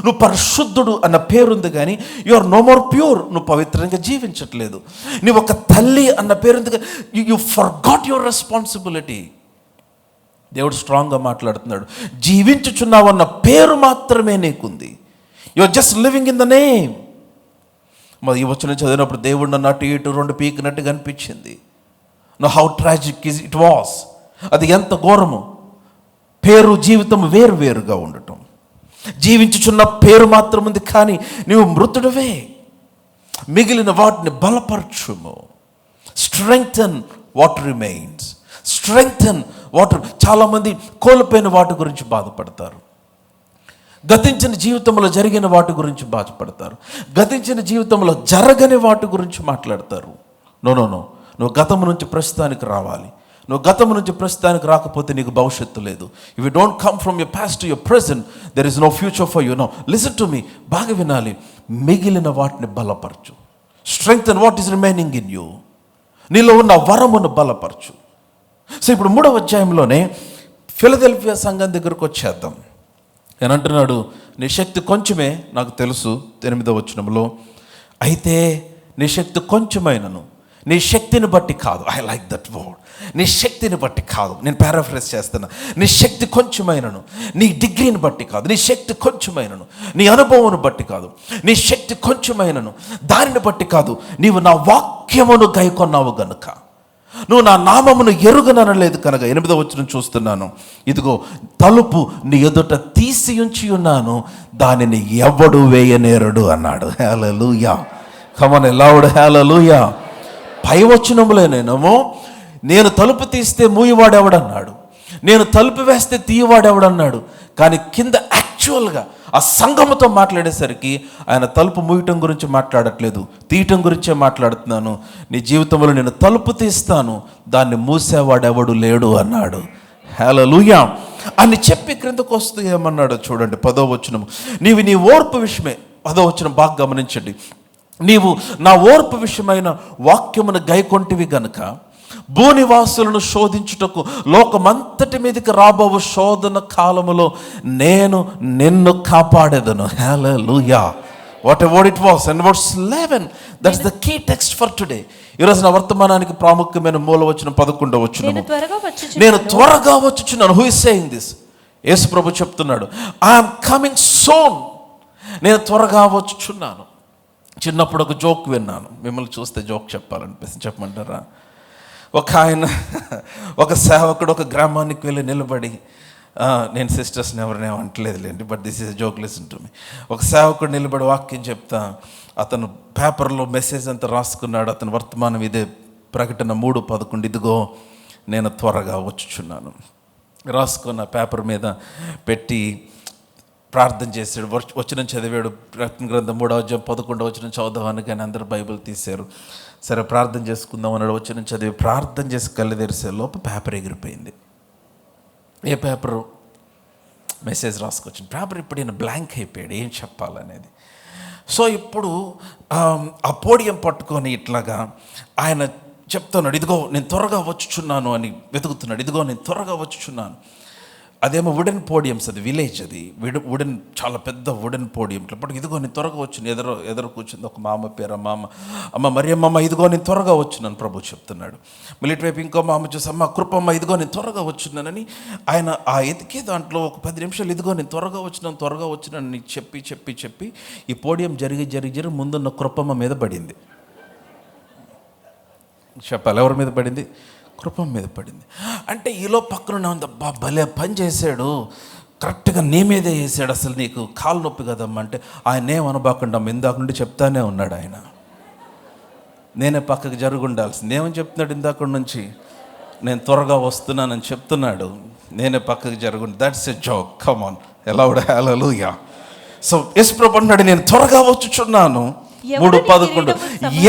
నువ్వు పరిశుద్ధుడు అన్న పేరుంది, కానీ you are no more pure. నువ్వు పవిత్రంగా జీవించట్లేదు. నువ్వు ఒక తల్లి అన్న పేరుంది, కానీ యు ఫర్గాట్ యువర్ రెస్పాన్సిబిలిటీ. దేవుడు స్ట్రాంగ్గా మాట్లాడుతున్నాడు. జీవించుచున్నావన్న పేరు మాత్రమే నీకుంది. You are just living in the name. మరి ఈ వచనం చదివినప్పుడు దేవుడు నన్ను అటు ఇటు 2 పీకినట్టుగా అనిపించింది. Know how tragic it was. అది ఎంత ఘోరము. పేరు జీవితం వేరువేరుగా ఉండటం. జీవించుచున్న పేరు మాత్రం ఉంది, కానీ నీవు మృతుడివే. మిగిలిన వాటిని బలపరచుము. Strengthen what remains. Strengthen what. చాలామంది కోల్పోయిన వాటి గురించి బాధపడతారు. గతించిన జీవితంలో జరిగిన వాటి గురించి బాధపడతారు. గతించిన జీవితంలో జరగని వాటి గురించి మాట్లాడతారు. నో. నువ్వు గతం నుంచి ప్రస్తుతానికి రావాలి. నువ్వు గతం నుంచి ప్రస్తుతానికి రాకపోతే నీకు భవిష్యత్తు లేదు. If you don't come from your past to your present, there is no future for you. No, listen to me. బాగా వినాలి. మిగిలిన వాటిని బలపరచు. Strengthen what is remaining in you. నీలో ఉన్న వరమును బలపరచు. సో ఇప్పుడు 3వ అధ్యాయంలోనే ఫిలదెల్ఫియా సంఘం దగ్గరకు వచ్చేద్దాం. నేను అంటున్నాడు, నీ శక్తి కొంచెమే నాకు తెలుసు. 8వ వచనంలో, అయితే నీ శక్తి కొంచెమైనను, నీ శక్తిని బట్టి కాదు. I like that word. నీ శక్తిని బట్టి కాదు. నేను పారాఫ్రేజ్ చేస్తున్నా. నీ శక్తి కొంచెమైనను, నీ డిగ్రీని బట్టి కాదు. నీ శక్తి కొంచెమైనను, నీ అనుభవం బట్టి కాదు. నీ శక్తి కొంచెమైనను, దానిని బట్టి కాదు. నీవు నా వాక్యమును గైకొన్నావు గనుక, నువ్వు నా నామమును ఎరుగననలేదు కనుక. 8వ వచనం చూస్తున్నాను. ఇదిగో తలుపు నీ ఎదుట తీసి ఉంచి ఉన్నాను, దానిని ఎవడు వేయనేరడు అన్నాడు. హల్లెలూయా. కమ్ ఆన్ లౌడ్ హల్లెలూయా. పై వచనములోనేమో నేను తలుపు తీస్తే మూయవాడెవడన్నాడు, నేను తలుపు వేస్తే తీయవాడెవడన్నాడు. కానీ కింద యాక్చువల్గా ఆ సంఘముతో మాట్లాడేసరికి ఆయన తలుపు మూయటం గురించి మాట్లాడట్లేదు, తీయటం గురించే మాట్లాడుతున్నాను. నీ జీవితంలో నేను తలుపు తీస్తాను, దాన్ని మూసేవాడెవడు లేడు అన్నాడు. హల్లెలూయా అని చెప్పి క్రిందకు వస్తూ ఏమన్నాడు చూడండి. 10వ వచనం, నీవు నీ ఓర్పు విషయమే. 10వ వచనం బాగా గమనించండి. నీవు నా ఓర్పు విషయమైన వాక్యమును గైకొంటివి గనుక భూనివాసులను శోధించుటకు లోకమంతటి మీదకి రాబో శోధన కాలములో నేను నిన్ను కాపాడేదను. హల్లెలూయా. Whatever it was. And verse 11, that's the key text for today. ఈరోజు నా వర్తమానానికి ప్రాముఖ్యమైన మూలవచనం 11వ వచనం. నేను త్వరగా వచ్చుచున్నాను. Who is saying this? Yesu ప్రభు చెప్తున్నాడు, ఐఎమ్ కమింగ్ సూన్. నేను త్వరగా వచ్చుచున్నాను. చిన్నప్పుడు ఒక జోక్ విన్నాను. మిమ్మల్ని చూస్తే జోక్ చెప్పాలనిపిస్తుంది. చెప్పమంటారా? ఒక ఆయన, ఒక సేవకుడు ఒక గ్రామానికి వెళ్ళి నిలబడి, నేను సిస్టర్స్ని ఎవరిని అంటలేదులేండి, but this is joke, listen to me. ఒక సేవకుడు నిలబడి వాక్యం చెప్తా, అతను పేపర్లో మెసేజ్ అంతా రాసుకున్నాడు. అతను వర్తమానం ఇదే, ప్రకటన 3:11, ఇదిగో నేను త్వరగా వచ్చుచున్నాను రాసుకున్న పేపర్ మీద పెట్టి ప్రార్థన చేశాడు. వచనం చదివాడు. ప్రకటన గ్రంథం 3వ అధ్యాయం 11వ వచనం చదువుదామని, కానీ అందరు బైబిల్ తీశారు. సరే ప్రార్థన చేసుకుందాం అన్నాడు. వచనం చదివి ప్రార్థన చేసి కళ్ళు తెరిసే లోపు పేపర్ ఎగిరిపోయింది. ఏ పేపరు? మెసేజ్ రాసుకొచ్చింది. పేపర్ ఇప్పుడు ఈయన బ్లాంక్ అయిపోయాడు, ఏం చెప్పాలనేది. సో ఇప్పుడు ఆ పోడియం పట్టుకొని ఇట్లాగా ఆయన చెప్తున్నాడు, ఇదిగో నేను త్వరగా వచ్చుచున్నాను అని వెతుకుతున్నాడు. ఇదిగో నేను త్వరగా వచ్చుచున్నాను. అదేమో వుడెన్ పోడియంస్, అది విలేజ్, అది వుడెన్, చాలా పెద్ద వుడెన్ పోడియం. ఇప్పటికి ఇదిగో నేను త్వరగా వచ్చిన ఎదురు కూర్చుంది ఒక మామ, పేరు అమ్మ మరియమ్మ, ఇదిగో నేను త్వరగా వచ్చినాను ప్రభు చెప్తున్నాడు. మిలిటరీ వైపు ఇంకో మామ చూసి, అమ్మ కృపమ్మ, ఇదిగో నేను త్వరగా వచ్చినానని ఆయన ఆ ఎతికే దాంట్లో ఒక 10 నిమిషాలు ఇదిగో నేను త్వరగా వచ్చినానని చెప్పి ఈ పోడియం జరిగి ముందున్న కృపమ్మ మీద పడింది. చెప్పాలి, ఎవరి మీద పడింది? కృపం మీద పడింది. అంటే ఈలో పక్కన ఉంది, అబ్బా భలే పని చేశాడు, కరెక్ట్గా నీ మీదే వేసాడు, అసలు నీకు కాలు నొప్పి కదమ్మా అంటే ఆయన ఏమనబాకుండా ఇందాక నుండి చెప్తానే ఉన్నాడు. ఆయన నేనే పక్కకి జరుగుండాల్సింది. ఏమని చెప్తున్నాడు ఇందాక నుంచి? నేను త్వరగా వస్తున్నానని చెప్తున్నాడు. నేనే పక్కకి జరుగుండి. That's a joke, come on, aloud, హల్లెలూయా. సో యేసు ప్రభు అన్నాడు, నేను త్వరగా వచ్చుచున్నాను. 3:11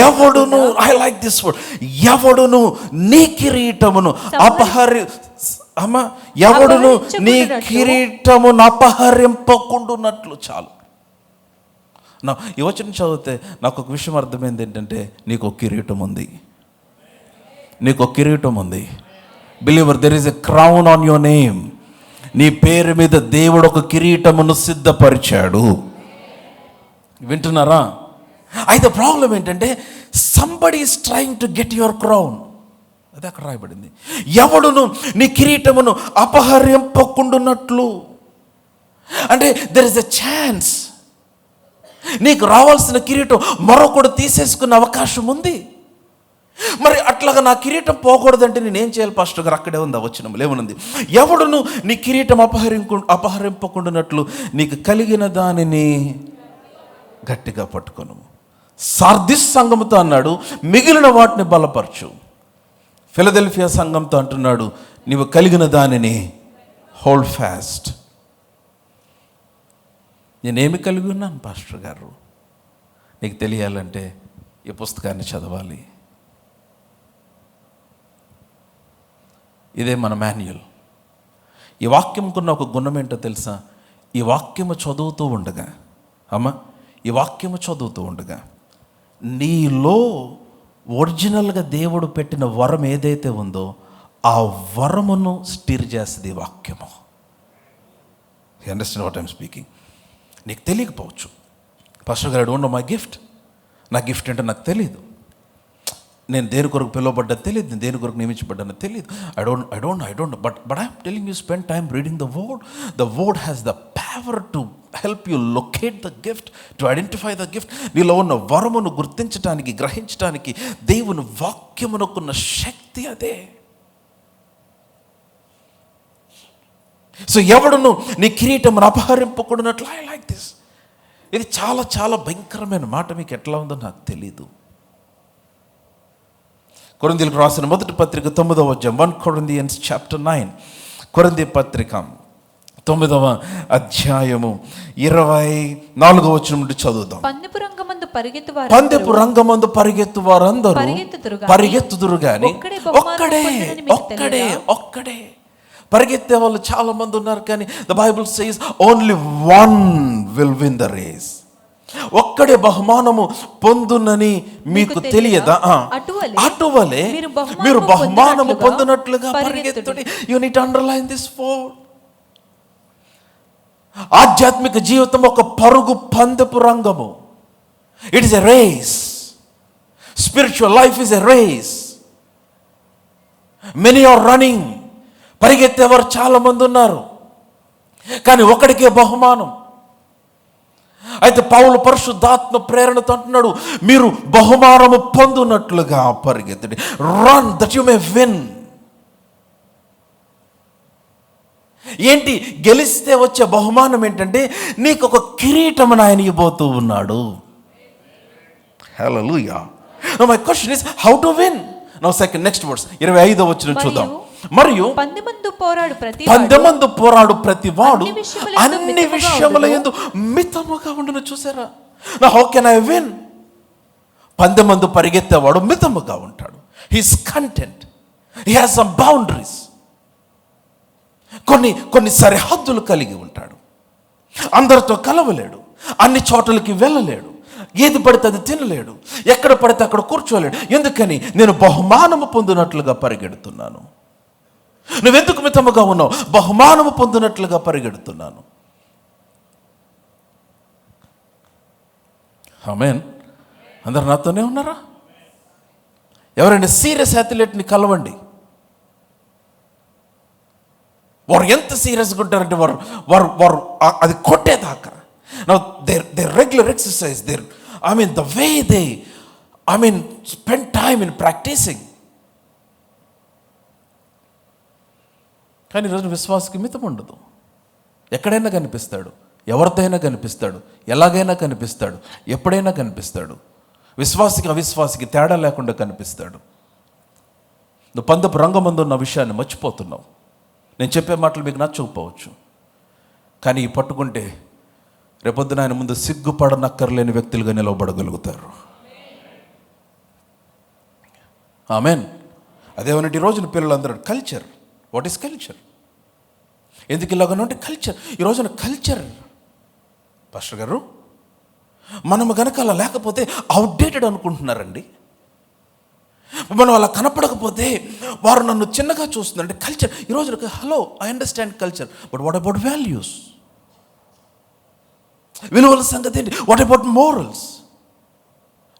ఎవడును, ఐ లైక్ దిస్ వర్డ్, ఎవడును నీ కిరీటమును ఎవడును నీ కిరీటమును అపహరింపకుండునట్లు. చాలు. నా ఈ వచనం చదివితే నాకు ఒక విషయం అర్థమైంది ఏంటంటే, నీకు ఒక కిరీటం ఉంది, నీకు ఒక కిరీటం ఉంది. Believer, there is a crown on your name. నీ పేరు మీద దేవుడు ఒక కిరీటమును సిద్ధపరిచాడు. వింటున్నారా? అయితే ప్రాబ్లం ఏంటంటే, somebody is trying to get your crown. అది అక్కడ రాయబడింది, ఎవడును నీ కిరీటమును అపహరింపకుండునట్లు. అంటే దెర్ ఇస్ ఎ ఛాన్స్, నీకు రావాల్సిన కిరీటం మరొకడు తీసేసుకునే అవకాశం ఉంది. మరి అట్లాగా నా కిరీటం పోకూడదంటే నేనేం చేయాలి పాస్టర్ గారు? అక్కడే ఉంది ఆ వచనం, ఏమనుంది? ఎవడును నీ కిరీటం అపహరింపకుండునట్లు నీకు కలిగిన దానిని గట్టిగా పట్టుకొను. సార్దిస్ సంఘముతో అన్నాడు, మిగిలిన వాటిని బలపరచు. ఫిలదెల్ఫియా సంఘంతో అంటున్నాడు, నీవు కలిగిన దానిని హోల్డ్ ఫాస్ట్. నేనేమి కలిగి ఉన్నాను పాస్టర్ గారు? నీకు తెలియాలంటే ఈ పుస్తకాన్ని చదవాలి. ఇదే మన మాన్యువల్. ఈ వాక్యంకున్న ఒక గుణం ఏంటో తెలుసా? ఈ వాక్యము చదువుతూ ఉండగా, ఈ వాక్యము చదువుతూ ఉండగా నీలో ఒరిజినల్గా దేవుడు పెట్టిన వరం ఏదైతే ఉందో ఆ వరమును స్టిర్ చేస్తుంది ఈ వాక్యము. You understand what I'm speaking? నీకు తెలియకపోవచ్చు, పాస్టర్ గారు, I don't know my gift. నా గిఫ్ట్ ఏంటో నాకు తెలియదు, నేను దేని కొరకు పిలువబడ్డా తెలియదు, నేను దేని కొరకు నియమించబడ్డానో తెలియదు. I don't but I'm telling you, spend time reading the word. The word has the power to help you locate the gift, to identify the gift. నీలో ఉన్న వరమును గుర్తించడానికి, గ్రహించడానికి దేవుని వాక్యమునకున్న శక్తి అదే. సో ఎవడును నీ కిరీటమును అపహరింపకూడనట్లు, ఐ లైక్ దిస్. ఇది చాలా చాలా భయంకరమైన మాట. మీకు ఎట్లా ఉందో నాకు తెలీదు. కొరింథీయులకు రాసిన మొదటి పత్రిక 9వ అధ్యాయం, 1 Corinthians chapter 9, కొరింథీ పత్రిక 9వ అధ్యాయము 24వ వచనం నుండి చదువుదాం. పందెపు రంగమందు పరిగెత్తు వారందరూ పరిగెత్తుదురు గాని ఒక్కడే. పరిగెత్తే వాళ్ళు చాలా మంది ఉన్నారు, కానీ the bible says only one will win the race. ఒక్కడే బహుమానము పొందునని మీకు తెలియదా? అటువలే మీరు బహుమానము పొందినట్లుగా పరిగెత్తుడి. You need to underline this word. ఆధ్యాత్మిక జీవితం ఒక పరుగు పందెపు రంగము. It is a race. Spiritual life is a race. Many are running. పరిగెత్తేవారు చాలా మంది ఉన్నారు, కానీ ఒకడికే బహుమానం. అయితే పౌలు పరిశుద్ధాత్మ ప్రేరణతో అంటున్నాడు, మీరు బహుమానము పొందునట్లుగా పరిగెత్తండి. Run that you may win. ఏంటి గెలిస్తే వచ్చే బహుమానం ఏంటంటే, నీకు ఒక కిరీటమును ఆయన ఇవ్వబోతూ ఉన్నాడు. హల్లెలూయా. Now my question is how to win. Now second next verse 25వ వచనం చూద్దాం. మరియు పందెమందు పోరాడు ప్రతివాడు అన్ని విషయముల యందు మితముగా ఉండును. చూసారా? నా హౌ కెన్ ఐ విన్? పందెమందు పరిగెత్తేవాడు మితముగా ఉంటాడు. He is content. He has some boundaries. కొన్ని సరిహద్దులు కలిగి ఉంటాడు. అందరితో కలవలేడు, అన్ని చోట్లకి వెళ్ళలేడు, ఏది పడితే అది తినలేడు, ఎక్కడ పడితే అక్కడ కూర్చోలేడు. ఎందుకని? నేను బహుమానము పొందినట్లుగా పరిగెడుతున్నాను. నువ్వెందుకు మితముగా ఉన్నావు? బహుమానము పొందినట్లుగా పరిగెడుతున్నాను. ఆమేన్. అందరు నాతోనే ఉన్నారా? ఎవరైనా సీరియస్ అథ్లెట్ని కలవండి, వారు ఎంత సీరియస్గా ఉంటారంటే వారు వారు వారు అది కొట్టేదాకా. Now their regular exercise, the way they spend time in practicing. కానీ ఈరోజు విశ్వాసకి మితం ఉండదు. ఎక్కడైనా కనిపిస్తాడు, ఎవరితో అయినా కనిపిస్తాడు, ఎలాగైనా కనిపిస్తాడు, ఎప్పుడైనా కనిపిస్తాడు. విశ్వాసికి అవిశ్వాసికి తేడా లేకుండా కనిపిస్తాడు. నువ్వు పందపు రంగమందు ఉన్న విషయాన్ని మర్చిపోతున్నావు. నేను చెప్పే మాటలు మీకు నచ్చకపోవచ్చు, కానీ ఈ పట్టుకుంటే రేపొద్దున ఆయన ముందు సిగ్గుపడనక్కర్లేని వ్యక్తులుగా నిలవబడగలుగుతారు. ఆమేన్. అదేమనంటే ఈ రోజున పిల్లలందరూ కల్చర్. What is culture? ఎందుకు ఇలాగనే ఉంటే కల్చర్. ఈ రోజున కల్చర్ పాస్టర్ గారు, మనము కనుక అలా లేకపోతే అవుట్డేటెడ్ అనుకుంటున్నారండి. మనం అలా కనపడకపోతే వారు నన్ను చిన్నగా చూస్తున్నారు అంటే కల్చర్. ఈరోజు hello, I understand culture, but what about values? విలువల సంగతి ఏంటి? What about morals?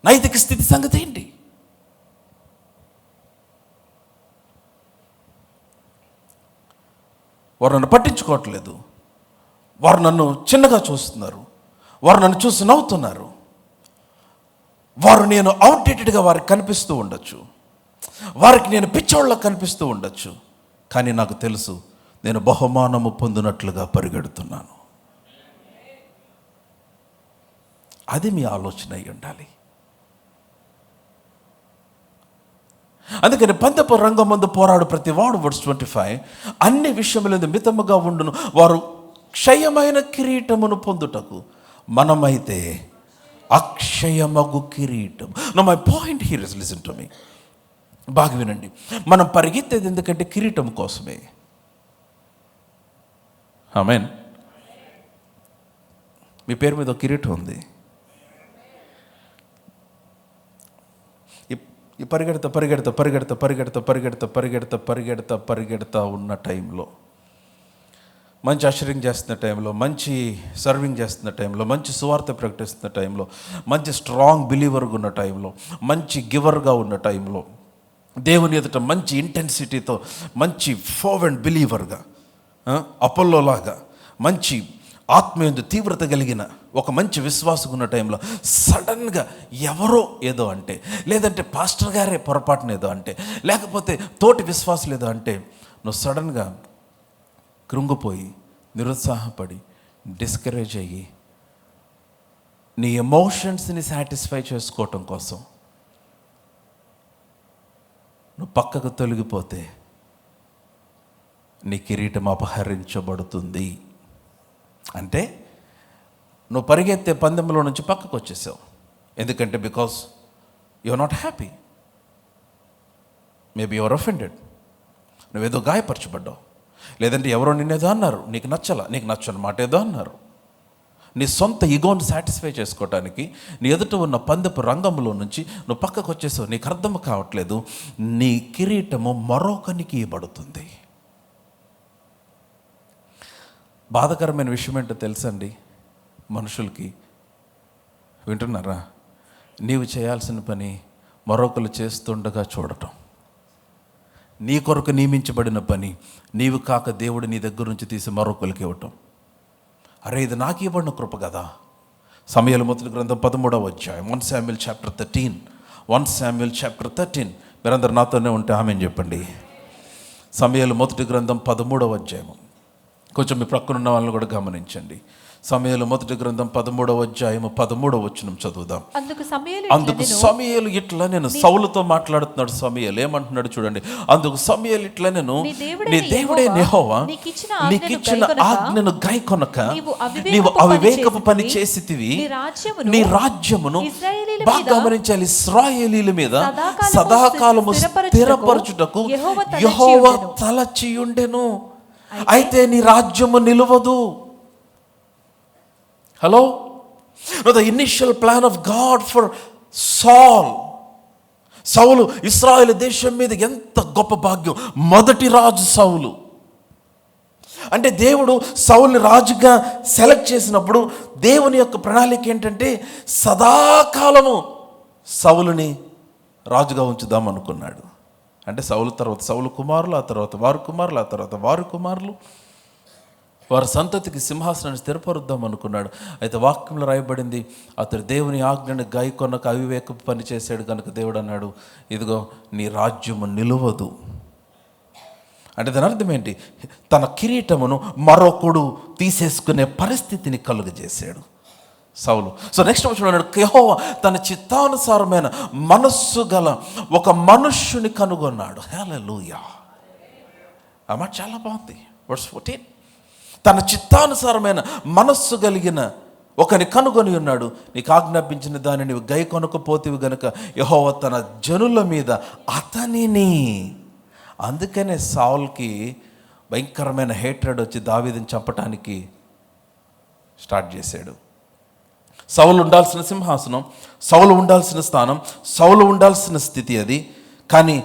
నైతిక స్థితి సంగతి ఏంటి? వారు నన్ను పట్టించుకోవట్లేదు, వారు నన్ను చిన్నగా చూస్తున్నారు, వారు నన్ను చూసి నవ్వుతున్నారు, వారు నేను అవుట్డేటెడ్గా వారికి కనిపిస్తూ ఉండొచ్చు, వారికి నేను పిచ్చోళ్ళ కనిపిస్తూ ఉండొచ్చు. కానీ నాకు తెలుసు, నేను బహుమానము పొందినట్లుగా పరిగెడుతున్నాను. అది మీ ఆలోచన అయి ఉండాలి. అందుకని పందపు రంగం ముందు పోరాడు ప్రతివాడు, వర్స్ 25, అన్ని విషయములందు మితముగా ఉండును, వారు క్షయమైన కిరీటమును పొందుటకు, మనమైతే అక్షయమగు కిరీటం. No my point here is, listen to me, బాగా వినండి. మనం పరిగెత్తేది ఎందుకంటే కిరీటం కోసమే. ఆమేన్. మీ పేరు మీద ఒక కిరీటం ఉంది. ఈ పరిగెడతా పరిగెడతా పరిగెడతా పరిగెడతా పరిగెడతా పరిగెడతా పరిగెడతా పరిగెడతా ఉన్న టైంలో, మంచి అషరింగ్ చేస్తున్న టైంలో, మంచి సర్వింగ్ చేస్తున్న టైంలో, మంచి సువార్త ప్రకటిస్తున్న టైంలో, మంచి స్ట్రాంగ్ బిలీవర్గా ఉన్న టైంలో, మంచి గివర్గా ఉన్న టైంలో, దేవుని ఎదుట మంచి ఇంటెన్సిటీతో మంచి ఫర్వెంట్ బిలీవర్గా, అపోల్లోలాగా మంచి ఆత్మీయ తీవ్రత కలిగిన ఒక మంచి విశ్వాసం ఉన్న టైంలో సడన్గా ఎవరో ఏదో అంటే, లేదంటే పాస్టర్ గారే పొరపాటున ఏదో అంటే, లేకపోతే తోటి విశ్వాసులు ఏదో అంటే, నువ్వు సడన్గా కృంగిపోయి నిరుత్సాహపడి డిస్కరేజ్ అయ్యి నీ ఎమోషన్స్ని సాటిస్ఫై చేసుకోవటం కోసం నువ్వు పక్కకు తొలగిపోతే నీ కిరీటం అపహరించబడుతుంది. అంటే నువ్వు పరిగెత్తే పందెంలో నుంచి పక్కకు వచ్చేసావు. ఎందుకంటే because you are not happy, maybe you are offended, నువ్వేదో గాయపరచబడ్డావు, లేదంటే ఎవరో నిన్నేదో అన్నారు, నీకు నచ్చని మాట ఏదో అన్నారు. నీ సొంత ఈగోని సాటిస్ఫై చేసుకోవటానికి నీ ఎదుట ఉన్న పందెపు రంగంలో నుంచి నువ్వు పక్కకు వచ్చేసావు. నీకు అర్థం కావట్లేదు, నీ కిరీటము మరొకనికి ఇవ్వబడుతుంది. బాధాకరమైన విషయం ఏంటో తెలుసండి మనుషులకి, వింటున్నారా? నీవు చేయాల్సిన పని మరొకరు చేస్తుండగా చూడటం, నీ కొరకు నియమించబడిన పని నీవు కాక దేవుడు నీ దగ్గర నుంచి తీసి మరొకరికి ఇవ్వటం. అరే, ఇది నాకు ఇవ్వబడిన కృప కదా. సమూయేలు మొదటి గ్రంథం 13వ అధ్యాయం, 1 Samuel chapter 13, 1 Samuel chapter 13. మీరందరూ నాతోనే ఉంటే ఆమేన్ చెప్పండి. సమూయేలు మొదటి గ్రంథం 13వ అధ్యాయం. కొంచెం మీ ప్రక్కనున్న వాళ్ళని కూడా గమనించండి. సమూయేలు మొదటి గ్రంథం 13వ అధ్యాయం 13వ వచనం చదువుదాం. అందుకు సమూయేలు ఇట్లా, నేను సౌలుతో మాట్లాడుతున్నాడు. సమూయేలు ఏమంటున్నాడు చూడండి. అందుకు సమూయేలు ఇట్లా, నేను నీ దేవుడే యెహోవా నీకిచ్చిన ఆజ్ఞను గైకొనక నీవు అవివేకపు పని చేసితివి. నీ రాజ్యమును బాగా గమనించాలి, ఇశ్రాయేలీయుల మీద సదాకాలము స్థిరపరచుటకు యెహోవా తలచియుండెను. అయితే నీ రాజ్యము నిలవదు. Hello, the initial plan of God for Saul ఇశ్రాయేలు దేశం మీద ఎంత గొప్ప భాగ్యం. మొదటి రాజు సౌలు. అంటే దేవుడు సౌలుని రాజుగా సెలెక్ట్ చేసినప్పుడు దేవుని యొక్క ప్రణాళిక ఏంటంటే సదాకాలము సౌలుని రాజుగా ఉంచుదాం అనుకున్నాడు. అంటే సౌలు తర్వాత సౌలు కుమారులు, ఆ తర్వాత వారి కుమారులు, ఆ తర్వాత వారి కుమారులు, వారి సంతతికి సింహాసనాన్ని స్థిరపరుద్దాం అనుకున్నాడు. అయితే వాక్యంలో రాయబడింది, అతడు దేవుని ఆజ్ఞను గాయకొనక అవివేక పని చేశాడు కనుక దేవుడు అన్నాడు, ఇదిగో నీ రాజ్యము నిలవదు. అంటే దాని అర్థం ఏంటి? తన కిరీటమును మరొకడు తీసేసుకునే పరిస్థితిని కలుగజేశాడు సౌలు. సో నెక్స్ట్ వచ్చినాడు, యెహోవా తన చిత్తానుసారమైన మనస్సు గల ఒక మనుష్యుని కనుగొన్నాడు. హల్లెలూయా. ఆ మాట చాలా బాగుంది. వర్స్ 14, తన చిత్తానుసారమైన మనస్సు కలిగిన ఒకని కనుగొని ఉన్నాడు. నీకు ఆజ్ఞాపించిన దాన్ని నీవు గై కొనకపోతేవి గనుక యెహోవా తన జనుల మీద అతనిని. అందుకనే సౌల్కి భయంకరమైన హేట్రెడ్ వచ్చి దావీదుని చంపటానికి స్టార్ట్ చేశాడు. సౌలు ఉండాల్సిన సింహాసనం, సౌలు ఉండాల్సిన స్థానం, సౌలు ఉండాల్సిన స్థితి అది. కానీ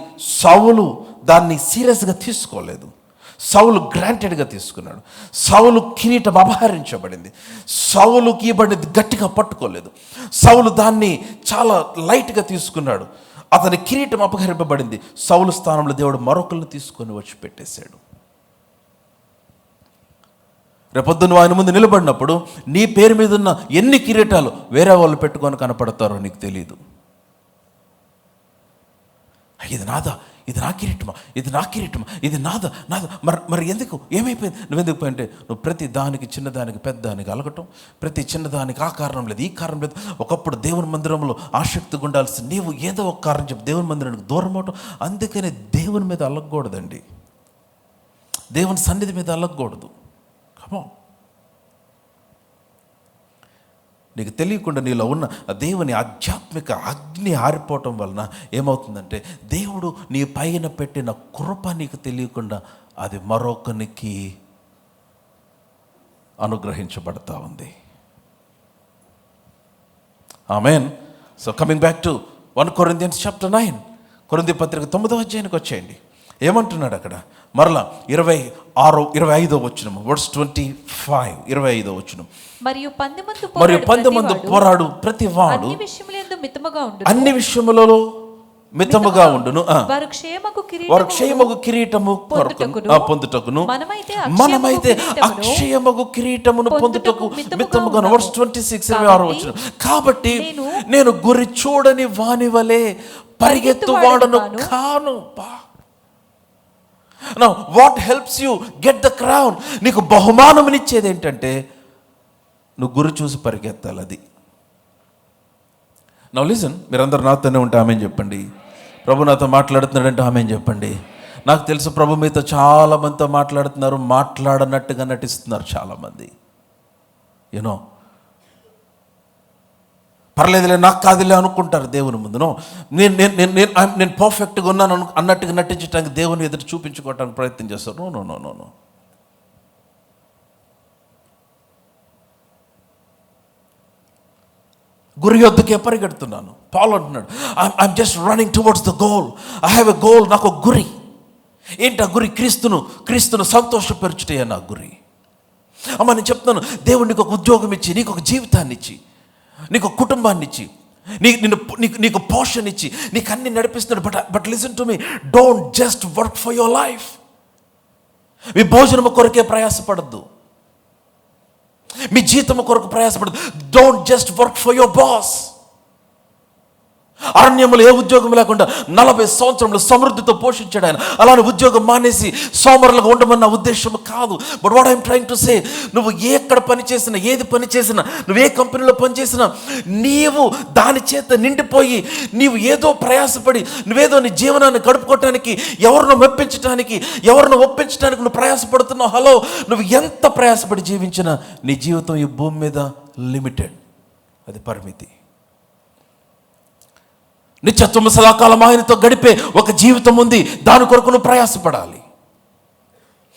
సౌలు దాన్ని సీరియస్గా తీసుకోలేదు. సౌలు గ్రాంటెడ్గా తీసుకున్నాడు. సౌలు కిరీటం అపహరించబడింది. సౌలుకి ఇవ్వబడింది గట్టిగా పట్టుకోలేదు. సౌలు దాన్ని చాలా లైట్గా తీసుకున్నాడు. అతని కిరీటం అపహరింపబడింది. సౌలు స్థానంలో దేవుడు మరొకరిని తీసుకొని వచ్చి పెట్టేశాడు. రేపొద్దున ఆయన ముందు నిలబడినప్పుడు నీ పేరు మీద ఉన్న ఎన్ని కిరీటాలు వేరే వాళ్ళు పెట్టుకొని కనపడతారో నీకు తెలియదు. ఇది నాదా, ఇది నా కిరీటమా, ఇది నా కిరీటమా, ఇది నాదా. మరి ఎందుకు, ఏమైపోయింది? నువ్వెందుకు పోయింటే నువ్వు ప్రతి దానికి, చిన్నదానికి పెద్దదానికి అలగటం, ప్రతి చిన్నదానికి ఆ కారణం లేదు, ఈ కారణం లేదు. ఒకప్పుడు దేవుని మందిరంలో ఆసక్తిగా ఉండాల్సి నీవు ఏదో ఒక కారణం చెప్పి దేవుని మందిరానికి దూరం అవటం. అందుకనే దేవుని మీద అలగకూడదండి, దేవుని సన్నిధి మీద అలగకూడదు. కమో, నీకు తెలియకుండా నీలో ఉన్న దేవుని ఆధ్యాత్మిక అగ్ని ఆరిపోవటం వలన ఏమవుతుందంటే దేవుడు నీ పైన పెట్టిన కృప నీకు తెలియకుండా అది మరొకనికి అనుగ్రహించబడతా ఉంది. ఆమేన్. So coming back to 1 Corinthians chapter 9, కొరింథీ పత్రిక 9వ అధ్యాయానికి వచ్చేయండి. ఏమంటున్నాడు అక్కడ? మరలా 25వ వచనము, వర్స్ 25, 25వ వచనం. మరియు 10 మంది పోరాడు ప్రతి వాడు అన్ని విషయములలో మితముగా ఉండును, వారు క్షేమగు కిరీటము పొందుటకును, మనమైతే అక్షయమగు కిరీటమును పొందుటకు మితముగా. వర్స్ 26, 26వ వచనం. కాబట్టి నేను గురి చూడని వాని వలె పరిగెత్తు వాడను కాను. Now what helps you get the crown? నీకు బహుమానమునిచ్చేది ఏంటంటే నువ్వు గురి చూసి పరిగెత్తాలి. అది. Now listen, మీరందరూ నాతోనే ఉంటే ఆమేన్ చెప్పండి. ప్రభు నాతో మాట్లాడుతున్నాడంటే ఆమేన్ చెప్పండి. నాకు తెలుసు ప్రభు మీతో చాలా మందితో మాట్లాడుతున్నారు, మాట్లాడనట్టుగా నటిస్తున్నారు చాలామంది. యూనో, పర్లేదులే నాకు కాదులే అనుకుంటారు దేవుని ముందును. నేను పర్ఫెక్ట్గా ఉన్నాను అన్నట్టుగా నటించడానికి దేవుని ఎదురు చూపించుకోవడానికి ప్రయత్నం చేస్తారు. No no no no. గురి యొద్దకే పరిగెడుతున్నాను. పౌలు అంటున్నాడు, I'm just running towards the goal. I have a goal. నాకు ఒక గురి. ఏంటి ఆ గురి? క్రీస్తును సంతోషపరచుటే నా గురి. అమ్మ నేను చెప్తున్నాను, దేవుడు నీకు ఒక ఉద్యోగం ఇచ్చి, నీకు ఒక జీవితాన్ని ఇచ్చి, నీకు కుటుంబాన్ని ఇచ్చి, నీకు పోషణ ఇచ్చి, నీకు అన్ని నడిపిస్తున్నాడు. But listen to me, don't just work for your life. మీ భోజనము కొరకే ప్రయాసపడద్దు, మీ జీతము కొరకు ప్రయాసపడద్దు. Don't just work for your boss. అరణ్యములు ఏ ఉద్యోగం లేకుండా 40 సంవత్సరములు సమృద్ధితో పోషించాడు ఆయన. అలానే ఉద్యోగం మానేసి సోమరులుగా ఉండమన్న ఉద్దేశం కాదు. But what I'm trying to say, నువ్వు ఎక్కడ పని చేసినా, ఏది పని చేసినా, నువ్వు ఏ కంపెనీలో పని చేసినా, నీవు దాని చేత నిండిపోయి నీవు ఏదో ప్రయాసపడి నువ్వేదో నీ జీవనాన్ని గడుపుకోవటానికి, ఎవరినో మెప్పించడానికి, ఎవరినో ఒప్పించడానికి నువ్వు ప్రయాసపడుతున్నావు. హలో, నువ్వు ఎంత ప్రయాసపడి జీవించినా నీ జీవితం ఈ భూమి మీద లిమిటెడ్. అది పరిమితి. నిత్యత్వము సదాకాలం ఆయనతో గడిపే ఒక జీవితం ఉంది. దాని కొరకు నువ్వు ప్రయాసపడాలి.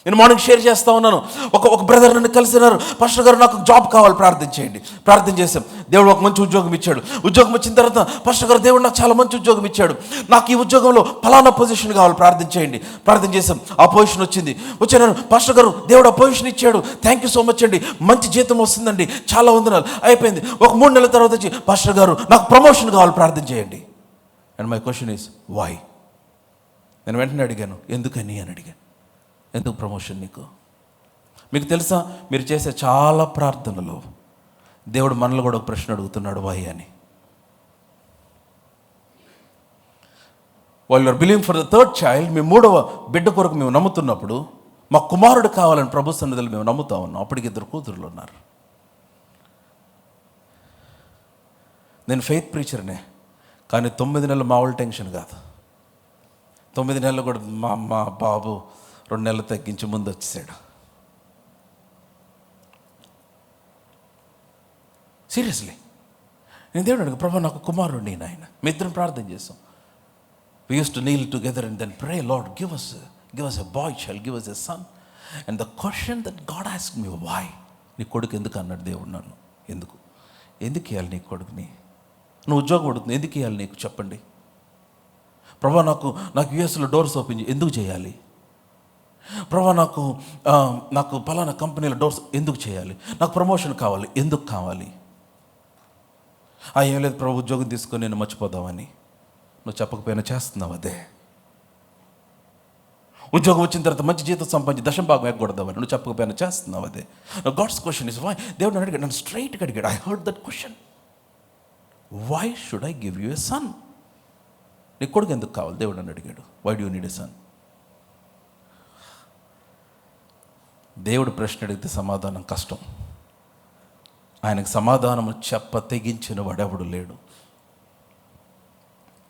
నేను మార్నింగ్ షేర్ చేస్తూ ఉన్నాను. ఒక బ్రదర్ నన్ను కలిసినారు, పాస్టర్ గారు నాకు జాబ్ కావాలి, ప్రార్థన చేయండి. ప్రార్థన చేశాం. దేవుడు ఒక మంచి ఉద్యోగం ఇచ్చాడు. ఉద్యోగం వచ్చిన తర్వాత పాస్టర్ గారు దేవుడు నాకు చాలా మంచి ఉద్యోగం ఇచ్చాడు, నాకు ఈ ఉద్యోగంలో ఫలానా పొజిషన్ కావాలి, ప్రార్థన చేయండి. ప్రార్థన చేశాం. ఆ పొజిషన్ వచ్చింది. వచ్చాను, పాస్టర్ గారు దేవుడు ఆ పొజిషన్ ఇచ్చాడు, థ్యాంక్ యూ సో మచ్ అండి, మంచి జీతం వస్తుందండి, చాలా వందనాలు. అయిపోయింది. ఒక 3 నెలల తర్వాత వచ్చి పాస్టర్ గారు నాకు ప్రమోషన్ కావాలి, ప్రార్థన చేయండి. And my question is why? నేను వెంటనే అడిగాను, ఎందుకని అని అడిగాను. ఎందుకు ప్రమోషన్ నీకు? మీకు తెలుసా, మీరు చేసే చాలా ప్రార్థనలో దేవుడు మనలో కూడా ఒక ప్రశ్న అడుగుతున్నాడు, వై అని. వాళ్ళు are believing for the 3rd child, మీ 3వ బిడ్డ కొరకు మేము నమ్ముతున్నప్పుడు, మా కుమారుడు కావాలని ప్రభు సన్నిధిలో మేము నమ్ముతా ఉన్నాం. అప్పటికి 2 కూతురులు ఉన్నారు. నేను ఫెయిత్ ప్రీచర్నే, కానీ 9 నెలలు మా వాళ్ళు టెన్షన్ కాదు. 9 నెలలు కూడా మా బాబు 2 నెలలు తగ్గించి ముందు వచ్చేసాడు. సీరియస్లీ నేను దేవుడు అడిగి, ప్రభా నాకు కుమారుడు నేను, ఆయన మీ ఇద్దరం ప్రార్థన చేస్తాం. We used to kneel together and then pray, Lord, give us a boy child, give us a son. And the question that God asked me, why? నీ కొడుకు ఎందుకు అన్నాడు దేవుడు నన్ను. ఎందుకు ఇవ్వాలి నీ కొడుకుని? నువ్వు ఉద్యోగం అడుగుతుంది, ఎందుకు ఇవ్వాలి నీకు చెప్పండి. ప్రభా నాకు యుఎస్లో డోర్స్ ఓపెన్ ఎందుకు చేయాలి? ప్రభా నాకు పలానా కంపెనీలో డోర్స్ ఎందుకు చేయాలి? నాకు ప్రమోషన్ కావాలి, ఎందుకు కావాలి? ఏం లేదు ప్రభు, ఉద్యోగం తీసుకొని నేను మర్చిపోదామని. నువ్వు చెప్పకపోయినా చేస్తున్నావు అదే. ఉద్యోగం వచ్చిన తర్వాత మంచి జీతం సంపాదించి దశంభాగం ఎగ్గొడదామని నువ్వు చెప్పకపోయినా చేస్తున్నావు అదే. God's question is why? దేవుడు నన్ను అడిగాడు, నన్ను స్ట్రైట్గా అడిగాడు. I heard that question, why should I give you a son? నీ కొడుకు ఎందుకు కావాలి? దేవుడు నన్ను అడిగాడు, why do you need a son? దేవుడు ప్రశ్న అడిగితే సమాధానం కష్టం. ఆయనకు సమాధానం తెగించిన వాడెవడు లేడు.